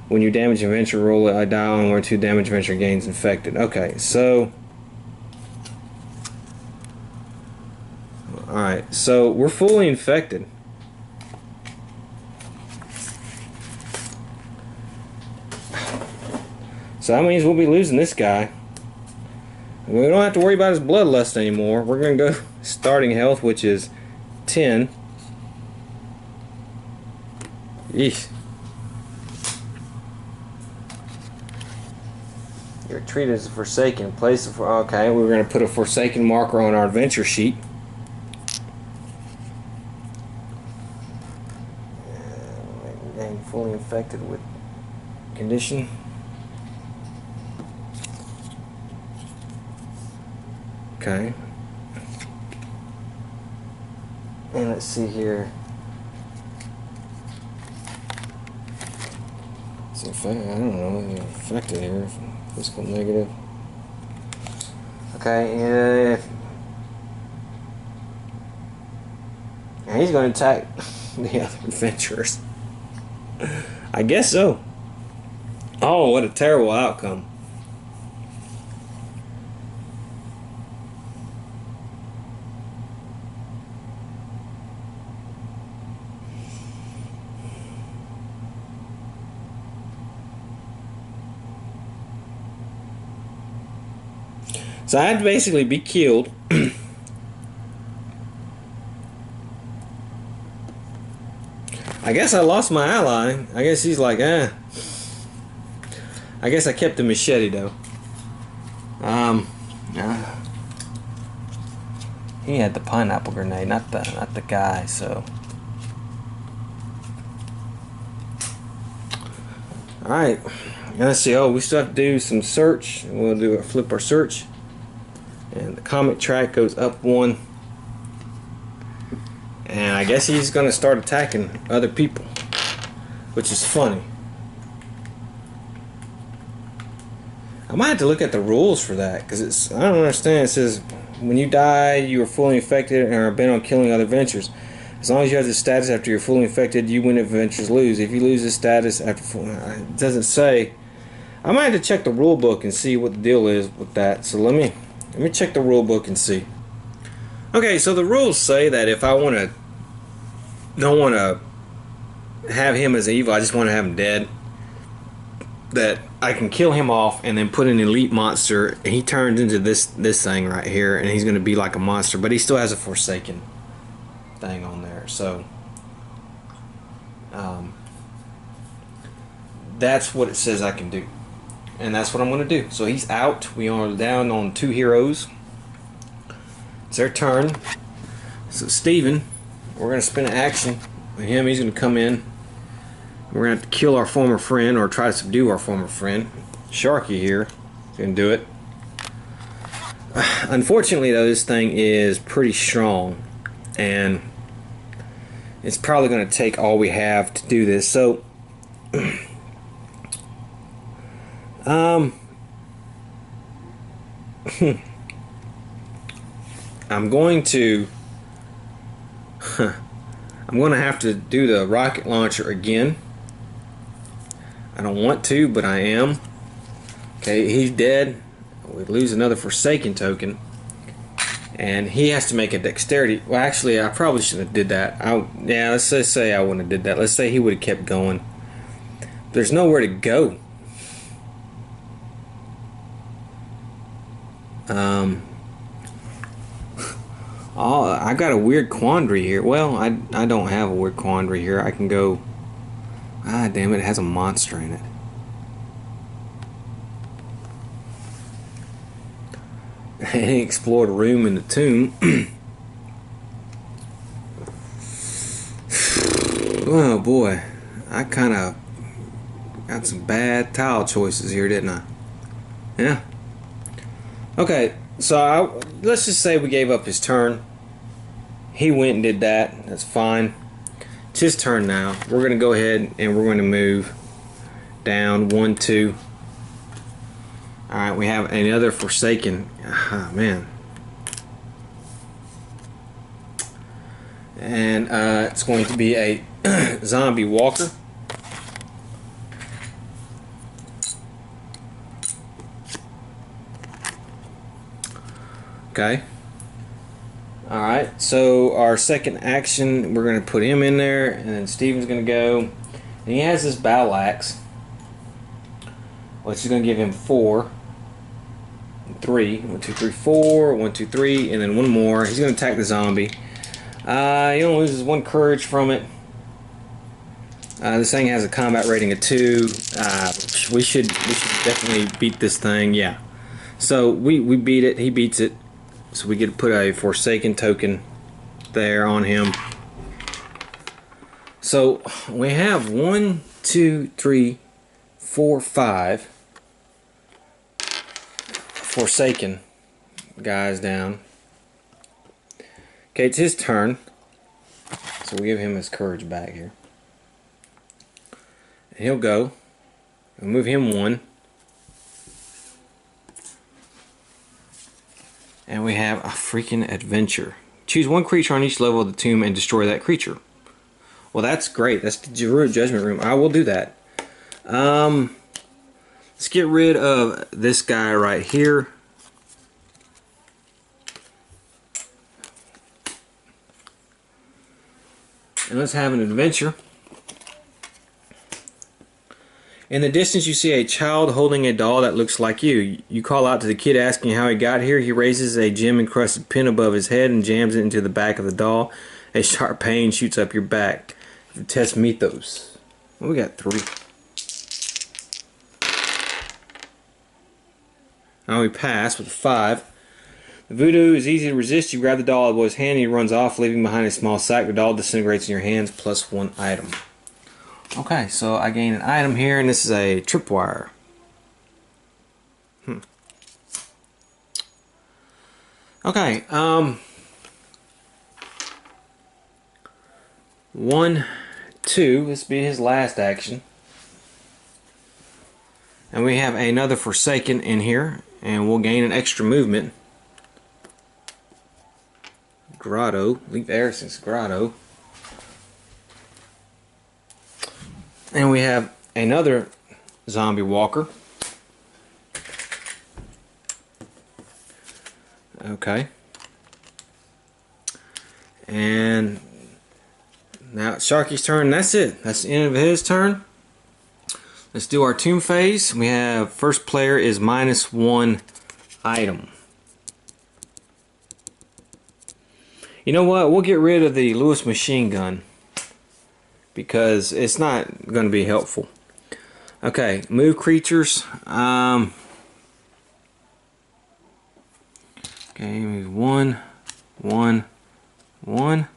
When you damage an adventure, roll a die on where 2 damage adventure gains infected. Okay, so alright, so we're fully infected. So that means we'll be losing this guy. We don't have to worry about his bloodlust anymore. We're going to go starting health, which is 10. Yeesh. You're treated as a Forsaken. Place of, okay, we're going to put a Forsaken marker on our adventure sheet. Getting fully infected with condition. Okay. And let's see here. It's infected. I don't know. Infected here. Physical negative. Okay. And he's going to attack the other adventurers. I guess so. Oh, what a terrible outcome. So I had to basically be killed. I guess I lost my ally. I guess he's like, I guess I kept the machete though. He had the pineapple grenade, not the guy. So, all right. Let's see. Oh, we still have to do some search. We'll flip our search. And the comic track goes up 1. And I guess he's going to start attacking other people, which is funny. I might have to look at the rules for that, because I don't understand. It says when you die, you are fully infected and are bent on killing other adventurers. As long as you have this status after you're fully infected, you win if adventurers lose. If you lose this status after it doesn't say. I might have to check the rule book and see what the deal is with that. So let me check the rule book and see. Okay, so the rules say that if I don't want to have him as evil, I just want to have him dead, that I can kill him off and then put an elite monster, and he turns into this thing right here, and he's going to be like a monster, but he still has a Forsaken thing on there. So that's what it says I can do, and that's what I'm going to do. So he's out. We are down on 2 heroes. It's their turn. So Steven, we're going to spend an action with him. He's going to come in. We're going to have to kill our former friend, or try to subdue our former friend. Sharky here is going to do it. Unfortunately, though, this thing is pretty strong, and it's probably going to take all we have to do this. So I'm going to have to do the rocket launcher again. I don't want to, but I am. Okay, he's dead. We lose another Forsaken token, and he has to make a dexterity. Well, actually, I probably shouldn't have did that. Yeah, let's just say I wouldn't have did that. Let's say he would have kept going. There's nowhere to go. Oh, I got a weird quandary here. Well, I don't have a weird quandary here. I can go. Ah, damn it! It has a monster in it. He explored a room in the tomb. Oh boy, I kind of got some bad tile choices here, didn't I? Yeah. Okay, so let's just say we gave up his turn. He went and did that. That's fine. It's his turn now. We're going to go ahead and we're going to move down 1, 2. Alright, we have another Forsaken. Ah, man. And it's going to be a zombie walker. Okay. Alright, so our second action, we're going to put him in there, and then Steven's going to go. And he has this battle axe, which is going to give him 4, 3, 1, 2, 3, 4, 1, 2, 3, and then one more. He's going to attack the zombie. He only loses 1 courage from it. This thing has a combat rating of 2. We should definitely beat this thing. Yeah. So we beat it. He beats it. So we get to put a Forsaken token there on him. So we have 1, 2, 3, 4, 5 Forsaken guys down. Okay, it's his turn. So we give him his courage back here. And he'll go. We'll move him 1. And we have a freaking adventure. Choose 1 creature on each level of the tomb and destroy that creature. Well, that's great. That's the Judgment Room. I will do that. Let's get rid of this guy right here. And let's have an adventure. In the distance you see a child holding a doll that looks like you. You call out to the kid asking how he got here. He raises a gem-encrusted pin above his head and jams it into the back of the doll. A sharp pain shoots up your back. Test Mythos. Well, we got 3. Now we pass with a 5. The voodoo is easy to resist. You grab the doll out of the boy's hand and he runs off, leaving behind a small sack. The doll disintegrates in your hands, plus 1 item. Okay, so I gain an item here, and this is a tripwire. Okay, 1, 2, this will be his last action. And we have another Forsaken in here, and we'll gain an extra movement. Grotto, leave Erison's Grotto. And we have another zombie walker. Okay. And now it's Sharky's turn. That's it. That's the end of his turn. Let's do our tomb phase. We have first player is -1 item. You know what? We'll get rid of the Lewis machine gun because it's not going to be helpful. Okay, move creatures. Okay, move 1, 1, 1.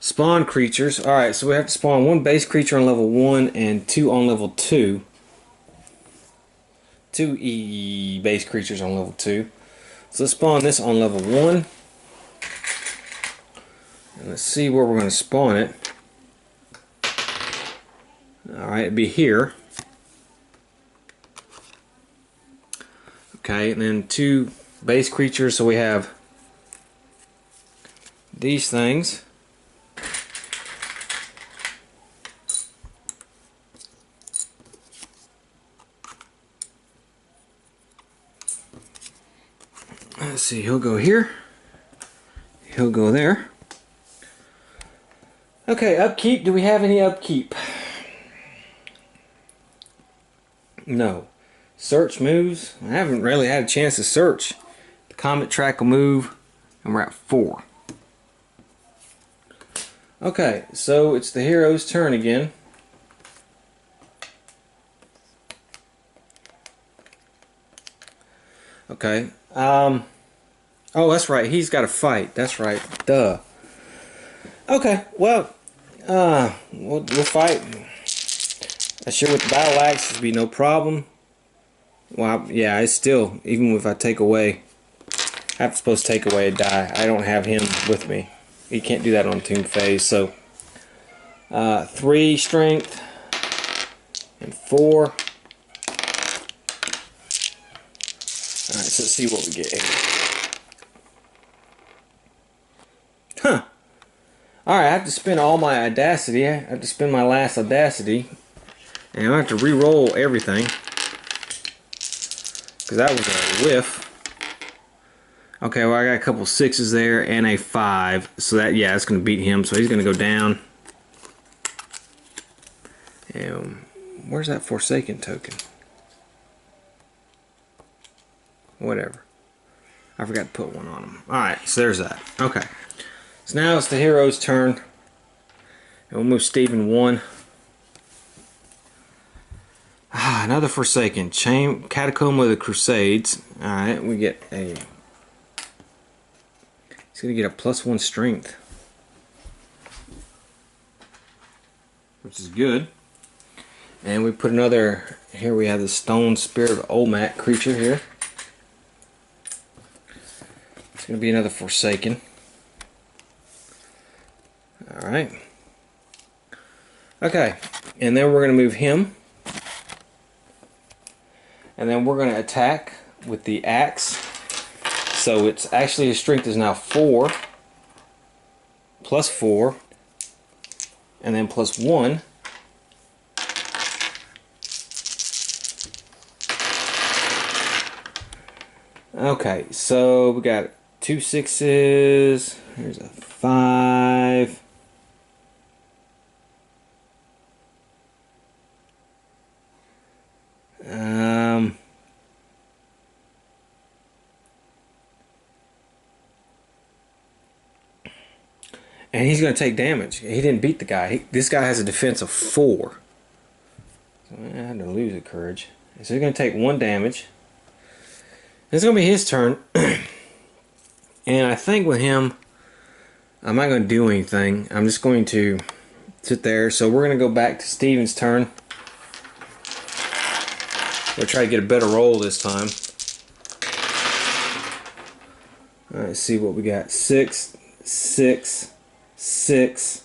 Spawn creatures. Alright, so we have to spawn 1 base creature on level 1 and 2 on level 2. 2 base creatures on level 2. So let's spawn this on level 1. And let's see where we're going to spawn it. Alright, it'd be here. Okay, and then 2 base creatures, so we have these things. Let's see, he'll go here. He'll go there. Okay, upkeep. Do we have any upkeep? No. Search moves. I haven't really had a chance to search. The comet track will move, and we're at 4. Okay, so it's the hero's turn again. Okay. Oh, that's right. He's got to fight. That's right. Duh. Okay. Well, we'll fight. I'm sure with the battle axe, it'll be no problem. Well, yeah, it's still, even if I take away, I'm supposed to take away a die. I don't have him with me. You can't do that on Tomb Phase. So, 3 strength and 4. Alright, so let's see what we get here. Huh. Alright, I have to spend all my audacity. I have to spend my last audacity. And I have to re-roll everything. Because that was a whiff. Okay, well I got a couple 6s there and a 5. So that, yeah, that's going to beat him. So he's going to go down. And where's that Forsaken token? Whatever. I forgot to put one on him. Alright, so there's that. Okay. So now it's the hero's turn. And we'll move Stephen 1. Another Forsaken. Catacomb of the Crusades. Alright, we get a... He's going to get a +1 strength. Which is good. And we put another... Here we have the Stone Spirit of Olmec creature here. It's going to be another Forsaken. Alright. Okay. And then we're going to move him. And then we're going to attack with the axe. So it's actually his strength is now 4. +4. And then +1. Okay, so we got 2 6s. Here's a 5. And he's going to take damage. He didn't beat the guy. This guy has a defense of 4. So I had to lose the courage. So he's going to take 1 damage. It's going to be his turn. And I think with him, I'm not going to do anything. I'm just going to sit there. So we're going to go back to Steven's turn. We'll try to get a better roll this time. Alright, let's see what we got. 6, 6, 6.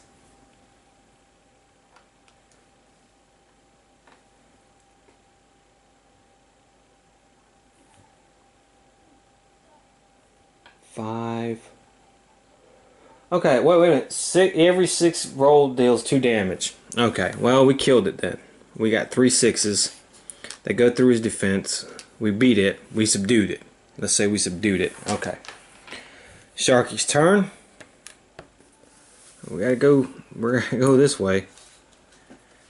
Okay, wait a minute. Every 6 roll deals 2 damage. Okay, well, we killed it then. We got 3 6s. They go through his defense. We beat it. We subdued it. Let's say we subdued it. Okay. Sharky's turn. We're gonna go this way.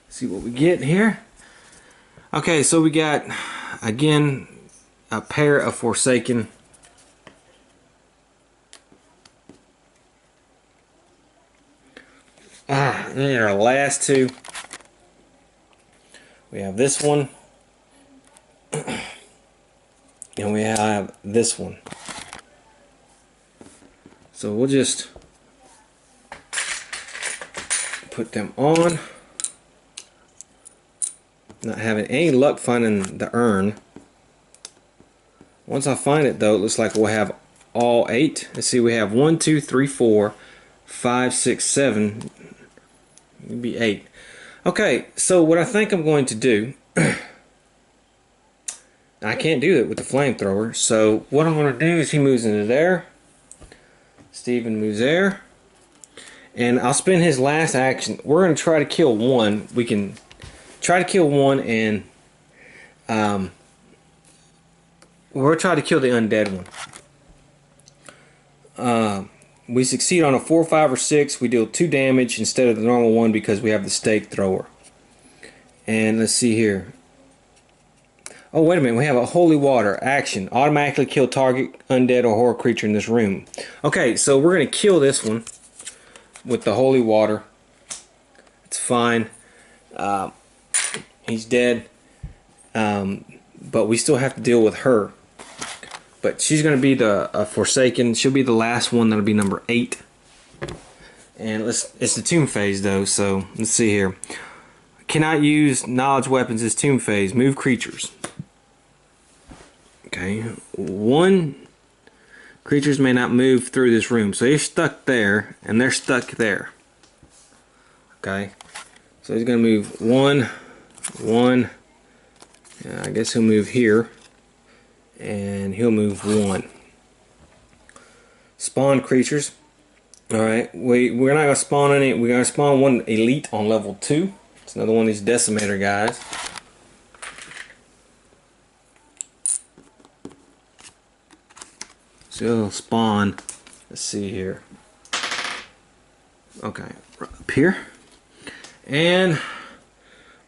See what we get here. Okay, so we got again a pair of Forsaken. And our last two. We have this one. And we have this one. So we'll just put them on. Not having any luck finding the urn. Once I find it though, it looks like we'll have all 8. Let's see, we have 1, 2, 3, 4, 5, 6, 7. It'd be 8. Okay, so what I think I'm going to do, I can't do it with the flamethrower, so what I'm going to do is he moves into there, Steven moves there, and I'll spend his last action. We're going to try to kill one. We can try to kill one, and we'll try to kill the undead one. We succeed on a 4, 5, or 6. We deal 2 damage instead of the normal 1 because we have the stake thrower. And let's see here. Oh, wait a minute. We have a holy water. Action. Automatically kill target undead or horror creature in this room. Okay, so we're going to kill this one with the holy water. It's fine. He's dead. But we still have to deal with her. But she's going to be the Forsaken. She'll be the last one. That'll be number 8. And it's the tomb phase though, so let's see here. Cannot use knowledge weapons as tomb phase. Move creatures. Okay. 1 creatures may not move through this room. So they're stuck there, and they're stuck there. Okay. So he's going to move 1, 1. Yeah, I guess he'll move here. And he'll move 1. Spawn creatures. Alright, we're not going to spawn any. We're going to spawn 1 elite on level 2. It's another one of these decimator guys. So he'll spawn. Let's see here. Okay, right up here. And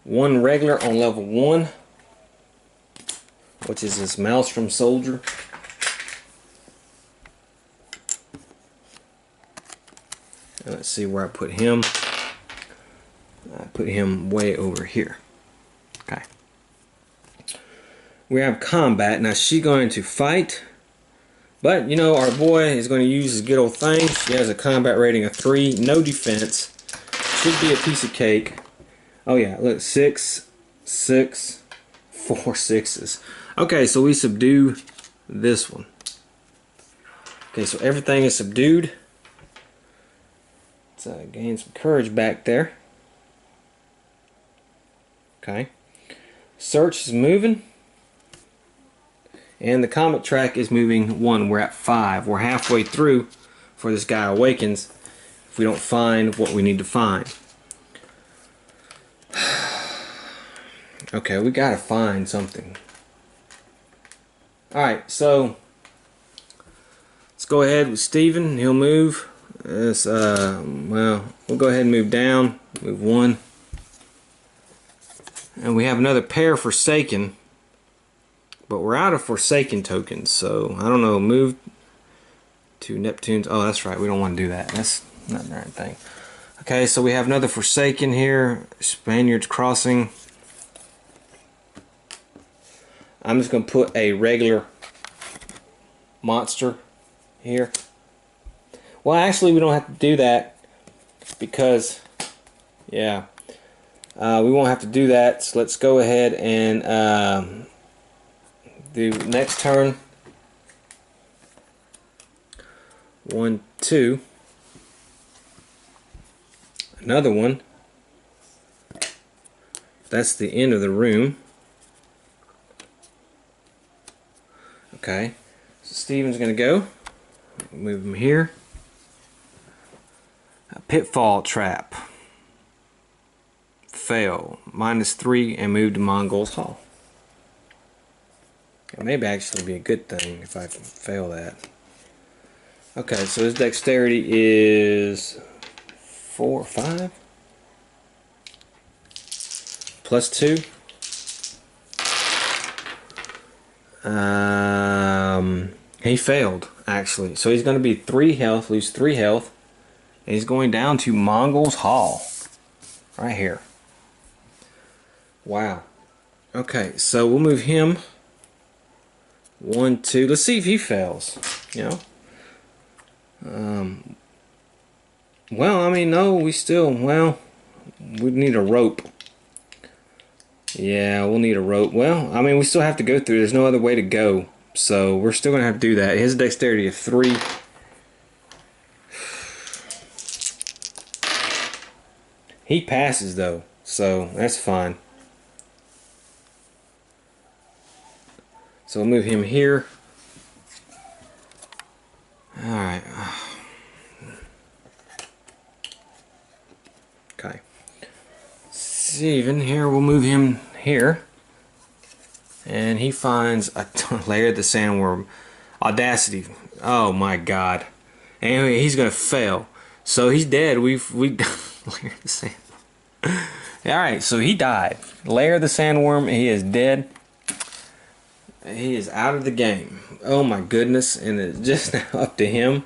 1 regular on level 1. Which is this Maelstrom soldier. And let's see where I put him. I put him way over here. Okay. We have combat. Now she's going to fight. But, you know, our boy is going to use his good old thing. She has a combat rating of 3. No defense. Should be a piece of cake. Oh yeah, look. 6, 6, 4 6s. Okay, so we subdue this one. Okay, so everything is subdued. Let's gain some courage back there. Okay. Search is moving. And the comet track is moving 1. We're at 5. We're halfway through before this guy awakens if we don't find what we need to find. Okay, we gotta find something. Alright, so let's go ahead with Steven. He'll move. Well, we'll go ahead and move down. Move 1. And we have another pair Forsaken. But we're out of Forsaken tokens, so I don't know. Move to Neptune's. Oh, that's right. We don't want to do that. That's not the right thing. Okay, so we have another Forsaken here. Spaniards Crossing. I'm just going to put a regular monster here. Well, actually, we don't have to do that because, yeah, we won't have to do that. So let's go ahead and do next turn. 1, 2. Another one. That's the end of the room. Okay, so Steven's going to go. Move him here. A pitfall trap. Fail. -3 and move to Mongol's Hall. It may actually be a good thing if I can fail that. Okay, so his dexterity is 4 or 5. +2. He failed, actually. So he's going to be 3 health, lose 3 health. And he's going down to Mongol's Hall. Right here. Wow. Okay, so we'll move him. 1, 2. Let's see if he fails. You know? Well, I mean, no, we still, well, we need a rope. Yeah, we'll need a rope. Well, I mean, we still have to go through. There's no other way to go. So we're still going to have to do that. He has a dexterity of 3. He passes, though. So that's fine. So we'll move him here. Alright. Okay. Steven here, we'll move him here. And he finds a layer of the sandworm. Audacity. Oh my god. Anyway, he's gonna fail. So he's dead. We layer the sand. Alright, so he died. Layer of the sandworm, he is dead. He is out of the game. Oh my goodness, and it's just now up to him.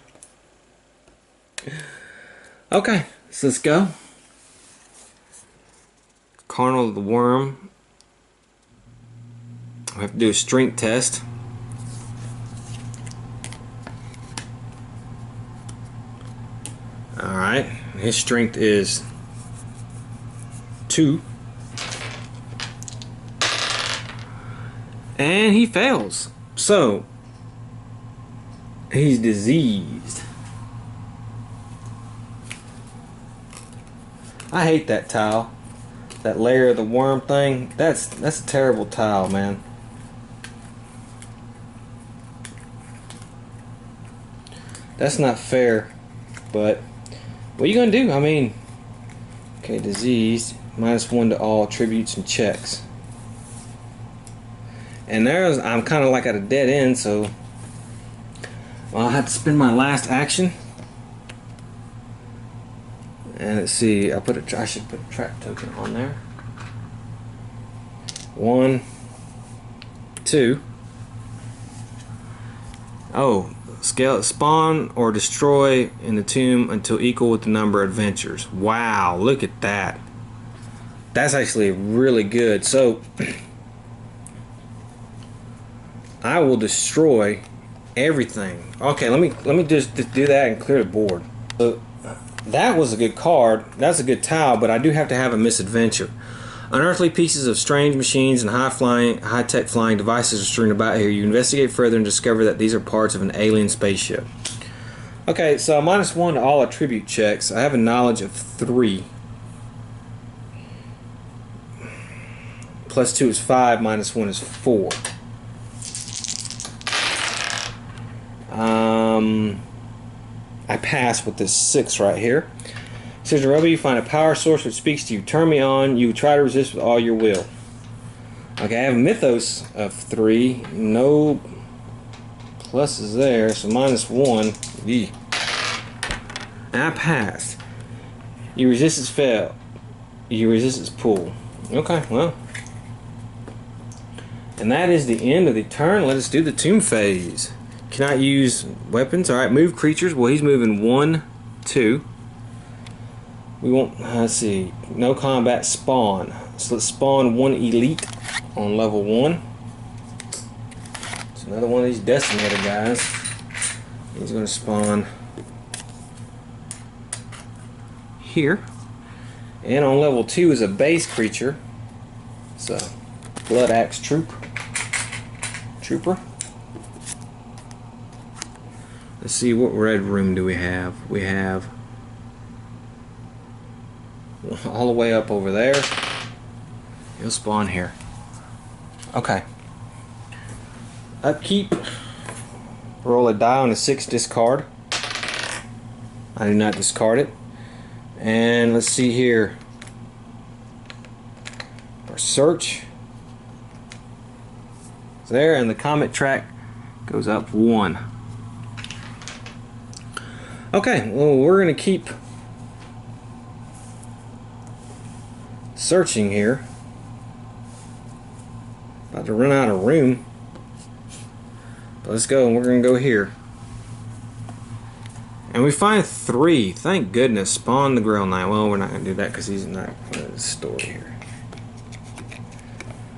Okay, so let's go. Carnal of the Worm. We have to do a strength test. Alright, his strength is 2. And he fails. So, he's diseased. I hate that tile. That layer of the worm thing. That's a terrible tile, man. That's not fair. But what are you gonna do? I mean, okay, diseased. -1 to all attributes and checks. And there's, I'm kind of like at a dead end, so I'll have to spend my last action. And let's see, I should put a trap token on there. 1, 2. Oh, scale spawn or destroy in the tomb until equal with the number of adventures. Wow, look at that. That's actually really good. So I will destroy everything. Okay, let me just do that and clear the board. So that was a good card. That's a good tile, but I do have to have a misadventure. Unearthly pieces of strange machines and high-tech flying devices are strewn about here. You investigate further and discover that these are parts of an alien spaceship. Okay, so -1 to all attribute checks. I have a knowledge of 3. +2 is 5, -1 is 4. I pass with this 6 right here. It says, Roby, you find a power source which speaks to you. Turn me on. You try to resist with all your will. Okay, I have a mythos of 3. No pluses there, so -1. Eeh. And I passed. You resist its fail. You resist its pull. Okay, well. And that is the end of the turn. Let us do the tomb phase. Cannot use weapons. Alright, move creatures. Well, he's moving 1, 2. We won't, let's see. No combat spawn. So let's spawn 1 elite on level 1. It's another one of these decimator guys. He's going to spawn here. And on level 2 is a base creature. So, Blood Axe Trooper. Let's see, what red room do we have? We have all the way up over there. He'll spawn here. Okay. Upkeep. Roll a die on a 6, discard. I do not discard it. And let's see here. For search. It's there, and the comet track goes up 1. Okay, well, we're going to keep searching here. About to run out of room. But let's go, and we're going to go here. And we find 3. Thank goodness. Spawn the Grail Knight. Well, we're not going to do that because he's not in the story here.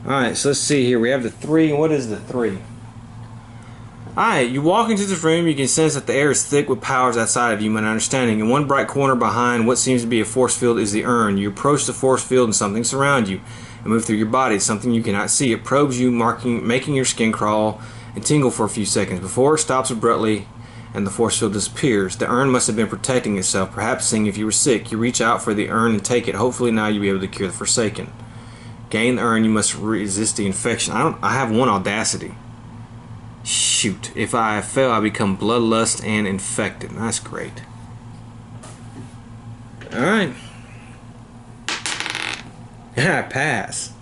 Alright, so let's see here. We have the 3. What is the 3? Alright, you walk into this room. You can sense that the air is thick with powers outside of you, my understanding. In one bright corner behind what seems to be a force field is the urn. You approach the force field and something surrounds you and move through your body. Something you cannot see. It probes you, making your skin crawl and tingle for a few seconds before it stops abruptly and the force field disappears. The urn must have been protecting itself, perhaps seeing if you were sick. You reach out for the urn and take it. Hopefully now you'll be able to cure the Forsaken. Gain the urn, you must resist the infection. I have 1 audacity. Shoot. If I fail, I become bloodlust and infected. That's great. Alright. Yeah, I pass.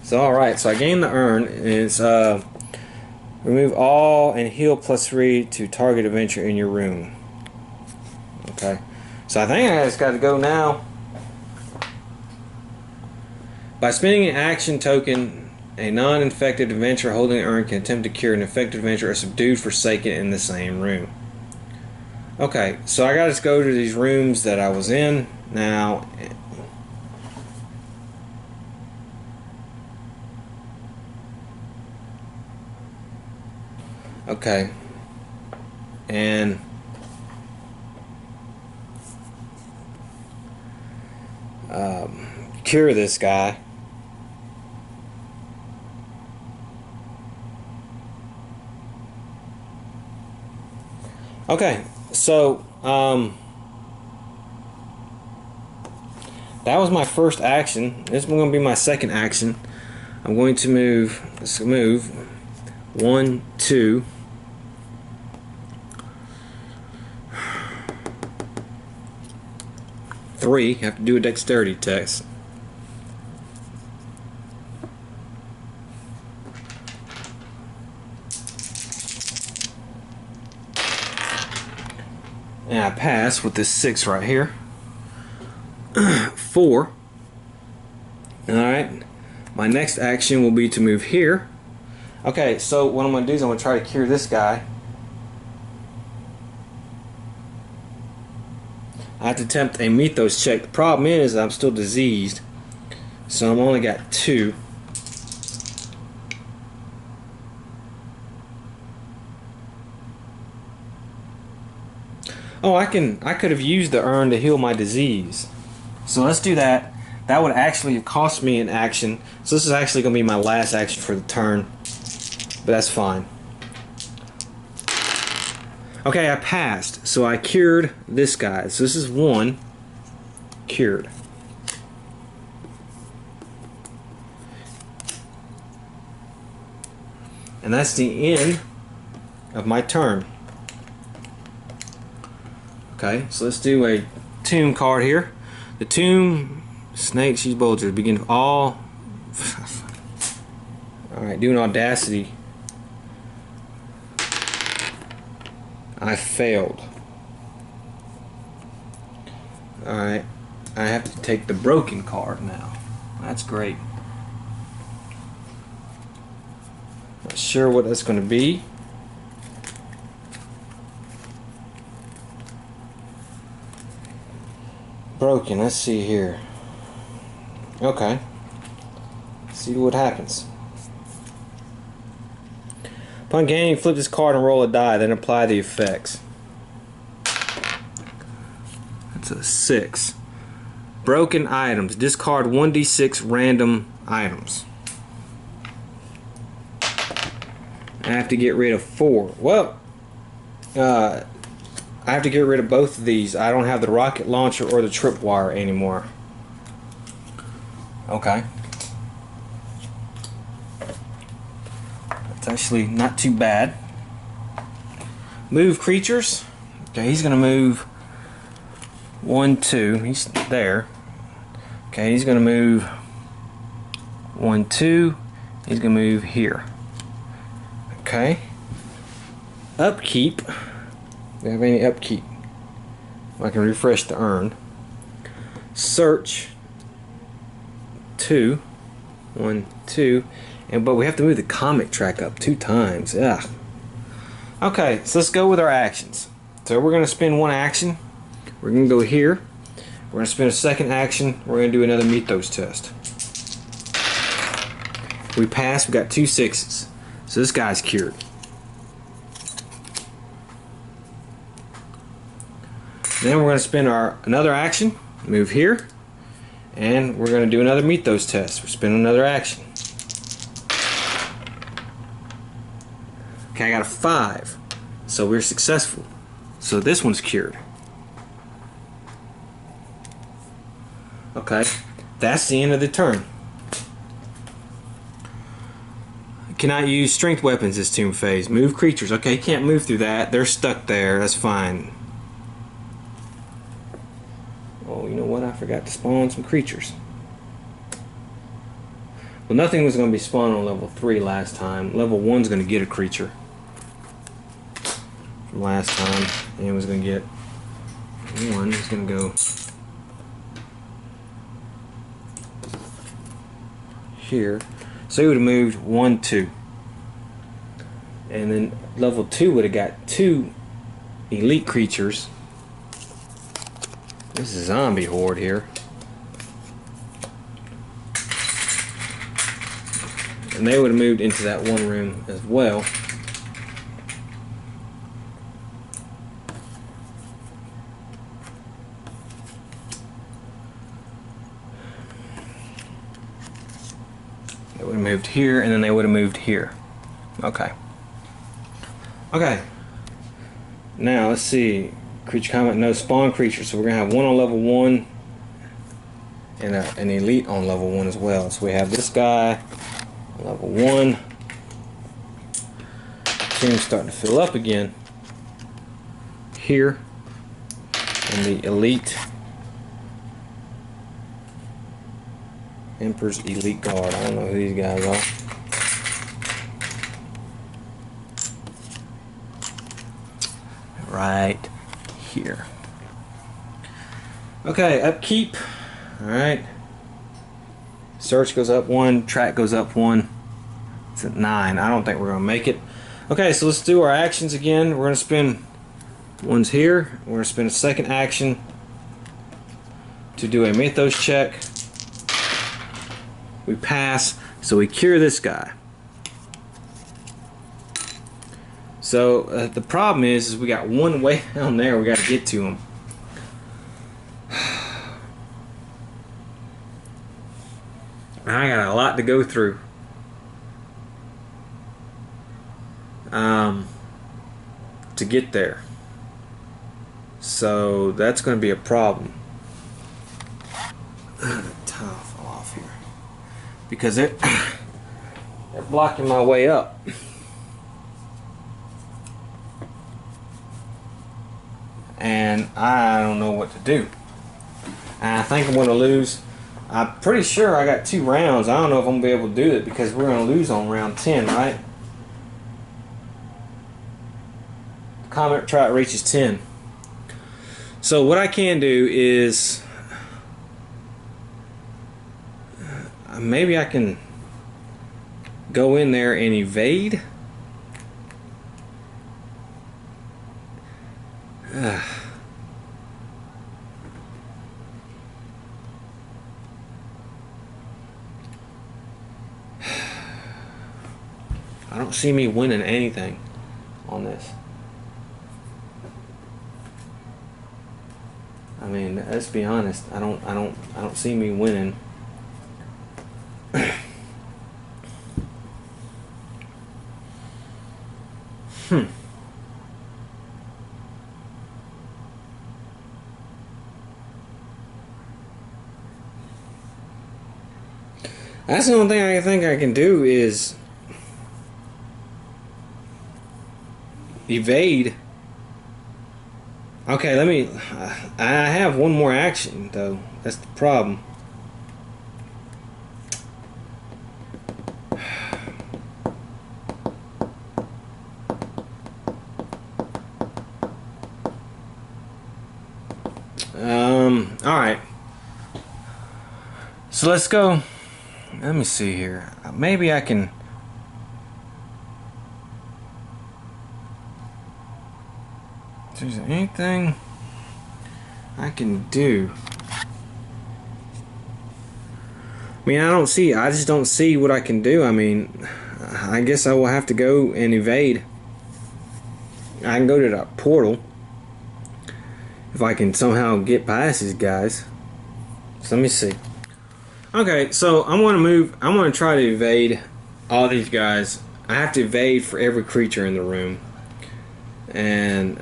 So alright, so I gain the urn. It's remove all and heal +3 to target adventure in your room. Okay. So I think I just got to go now. By spending an action token, a non-infected adventurer holding an urn can attempt to cure an infected adventurer or subdued Forsaken in the same room. Okay, so I gotta just go to these rooms that I was in now. Okay, and cure this guy. Okay, so that was my first action. This is going to be my second action. I'm going to move. Let's move 1, 2. Three, have to do a dexterity test. And I pass with this 6 right here. 4. Alright. My next action will be to move here. Okay, so what I'm going to do is I'm going to try to cure this guy. I have to attempt a mythos check. The problem is I'm still diseased, so I'm only got 2. Oh, I could have used the urn to heal my disease. So let's do that. That would actually have cost me an action. So this is actually going to be my last action for the turn. But that's fine. Okay, I passed. So I cured this guy. So this is 1 cured. And that's the end of my turn. Okay, so let's do a tomb card here. The tomb snakes use bulgers begin all. Alright, doing audacity. I failed. Alright, I have to take the broken card now. That's great. Not sure what that's going to be. Broken, let's see here. Okay. See what happens. Upon gaining, flip this card and roll a die, then apply the effects. That's a 6. Broken items. Discard 1d6 random items. I have to get rid of 4. Well, I have to get rid of both of these. I don't have the rocket launcher or the tripwire anymore. Okay. That's actually not too bad. Move creatures. Okay, he's going to move 1, 2. He's there. Okay, he's going to move 1, 2. He's going to move here. Okay. Upkeep. Do we have any upkeep? I can refresh the urn. Search 2. 1, 2. But we have to move the comic track up 2 times. Ugh. Okay, so let's go with our actions. So we're going to spend one action. We're going to go here. We're going to spend a second action. We're going to do another Mythos test. We passed. We got 2 6s. So this guy's cured. Then we're going to spend another action. Move here. And we're going to do another Mythos test. We're spending another action. Okay, I got a 5. So we're successful. So this one's cured. Okay, that's the end of the turn. Cannot use strength weapons this tomb phase. Move creatures. Okay, can't move through that. They're stuck there. That's fine. Oh, you know what? I forgot to spawn some creatures. Well, nothing was going to be spawned on level 3 last time. Level 1's going to get a creature from last time. And it was going to get 1. It's going to go here. So he would have moved 1, 2. And then level 2 would have got 2 elite creatures. This is a zombie horde here. And they would have moved into that one room as well. They would have moved here, and then they would have moved here. Okay. Okay. Now, let's see. Creature comment, no spawn creatures. So we're going to have 1 on level 1 and an elite on level 1 as well. So we have this guy on level 1. Team's starting to fill up again. Here. And the elite. Emperor's Elite Guard. I don't know who these guys are. Right here. Okay, upkeep. Alright. Search goes up 1, track goes up 1. It's at 9. I don't think we're going to make it. Okay, so let's do our actions again. We're going to spend one's here. We're going to spend a second action to do a Mythos check. We pass, so we cure this guy. So the problem is we got one way down there. We got to get to him. I got a lot to go through. To get there. So that's going to be a problem. The tile fell off here because they're blocking my way up. And I don't know what to do. And I think I'm going to lose. I'm pretty sure I got 2 rounds. I don't know if I'm going to be able to do it because we're going to lose on round 10, right? Comet Trot reaches 10. So what I can do is maybe I can go in there and evade. I don't see me winning anything on this. I mean, let's be honest. I don't see me winning. That's the only thing I think I can do is evade. Okay, let me. I have one more action though. That's the problem. All right. So let's go. Let me see here. Maybe I can. if there's anything I can do. I mean, I just don't see what I can do. I mean, I guess I will have to go and evade. I can go to that portal if I can somehow get past these guys. So let me see. Okay, so I'm going to try to evade all these guys. I have to evade for every creature in the room. And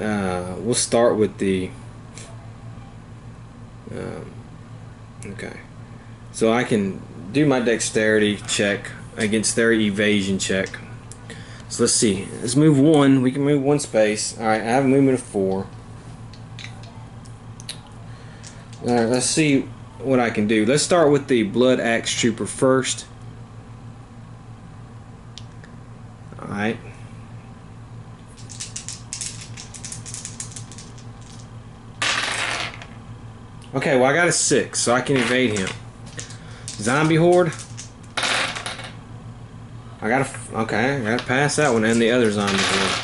we'll start with the... okay. So I can do my dexterity check against their evasion check. So let's see. Let's move one. We can move one space. Alright, I have a movement of 4. Alright, let's see what I can do. Let's start with the Blood Axe Trooper first. Alright. Okay, well I got a 6, so I can evade him. Zombie Horde. I gotta pass that one and the other zombie horde.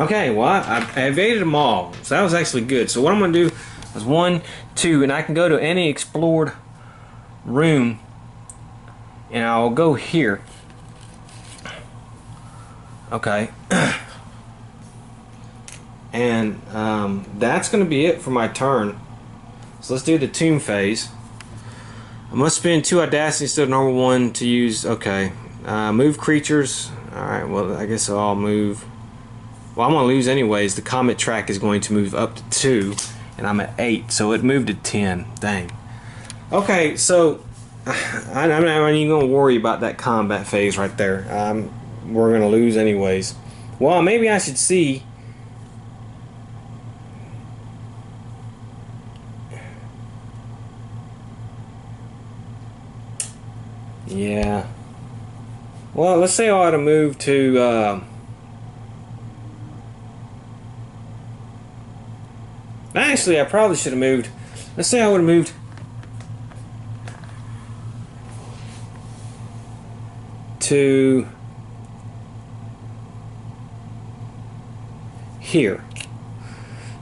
Okay, well I evaded them all, so that was actually good. So what I'm gonna do is 1, 2, and I can go to any explored room, and I'll go here. Okay, and that's gonna be it for my turn. So let's do the tomb phase. I must spend 2 audacity instead of normal 1 to use. Okay. Move creatures. Alright, well, I guess I'll move. Well, I'm going to lose anyways. The comet track is going to move up to 2, and I'm at 8, so it moved to 10. Dang. Okay, so I'm not even going to worry about that combat phase right there. We're going to lose anyways. Well, maybe I should see. Yeah. Well, let's say I ought to move to actually I probably should have moved. Let's say I would have moved to here.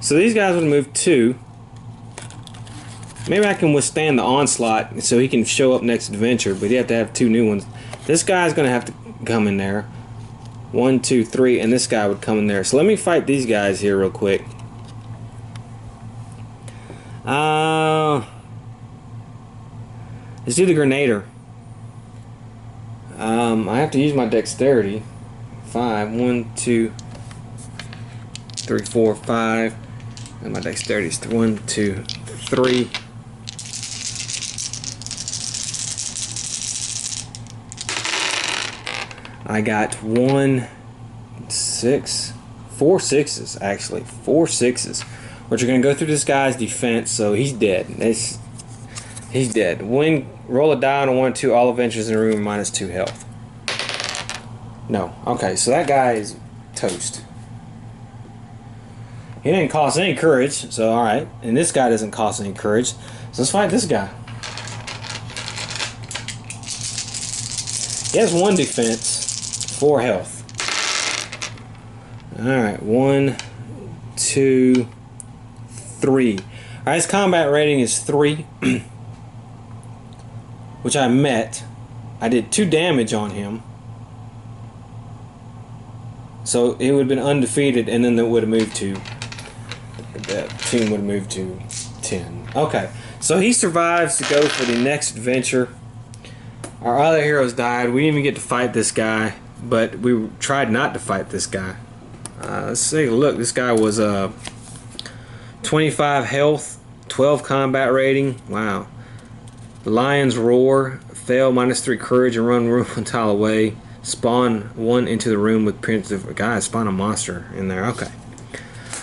So these guys would have moved 2. Maybe I can withstand the onslaught so he can show up next adventure, but you have to have 2 new ones. This guy's going to have to come in there. 1, 2, 3, and this guy would come in there. So let me fight these guys here real quick. Let's do the Grenader. I have to use my dexterity. 5, 1, 2, 3, 4, 5. And my dexterity is 1, 2, 3. I got 1, 6, 4 6s actually. 4 6s. Which are going to go through this guy's defense, so he's dead. He's dead. Roll a die on a 1, 2, all adventures in the room minus 2 health. No. Okay, so that guy is toast. He didn't cost any courage, so alright. And this guy doesn't cost any courage. So let's fight this guy. He has 1 defense, 4 health. Alright, 1, 2, 3. Alright, his combat rating is 3. Which I met. I did 2 damage on him. So it would have been undefeated, and then it would have moved to... the team would have moved to 10. Okay, so he survives to go for the next adventure. Our other heroes died. We didn't even get to fight this guy, but we tried not to fight this guy. Let's take a look. This guy was 25 health, 12 combat rating. Wow. The Lion's Roar. Fail, minus 3 courage, and run room 1 tile away. Spawn 1 into the room with primitive. Guys, spawn a monster in there. Okay.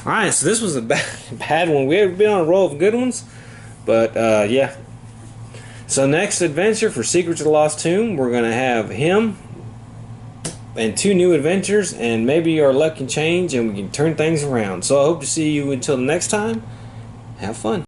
Alright, so this was a bad one. We have been on a roll of good ones. But, yeah. So next adventure for Secrets of the Lost Tomb, we're going to have him and 2 new adventures, and maybe our luck can change and we can turn things around. So I hope to see you until next time. Have fun.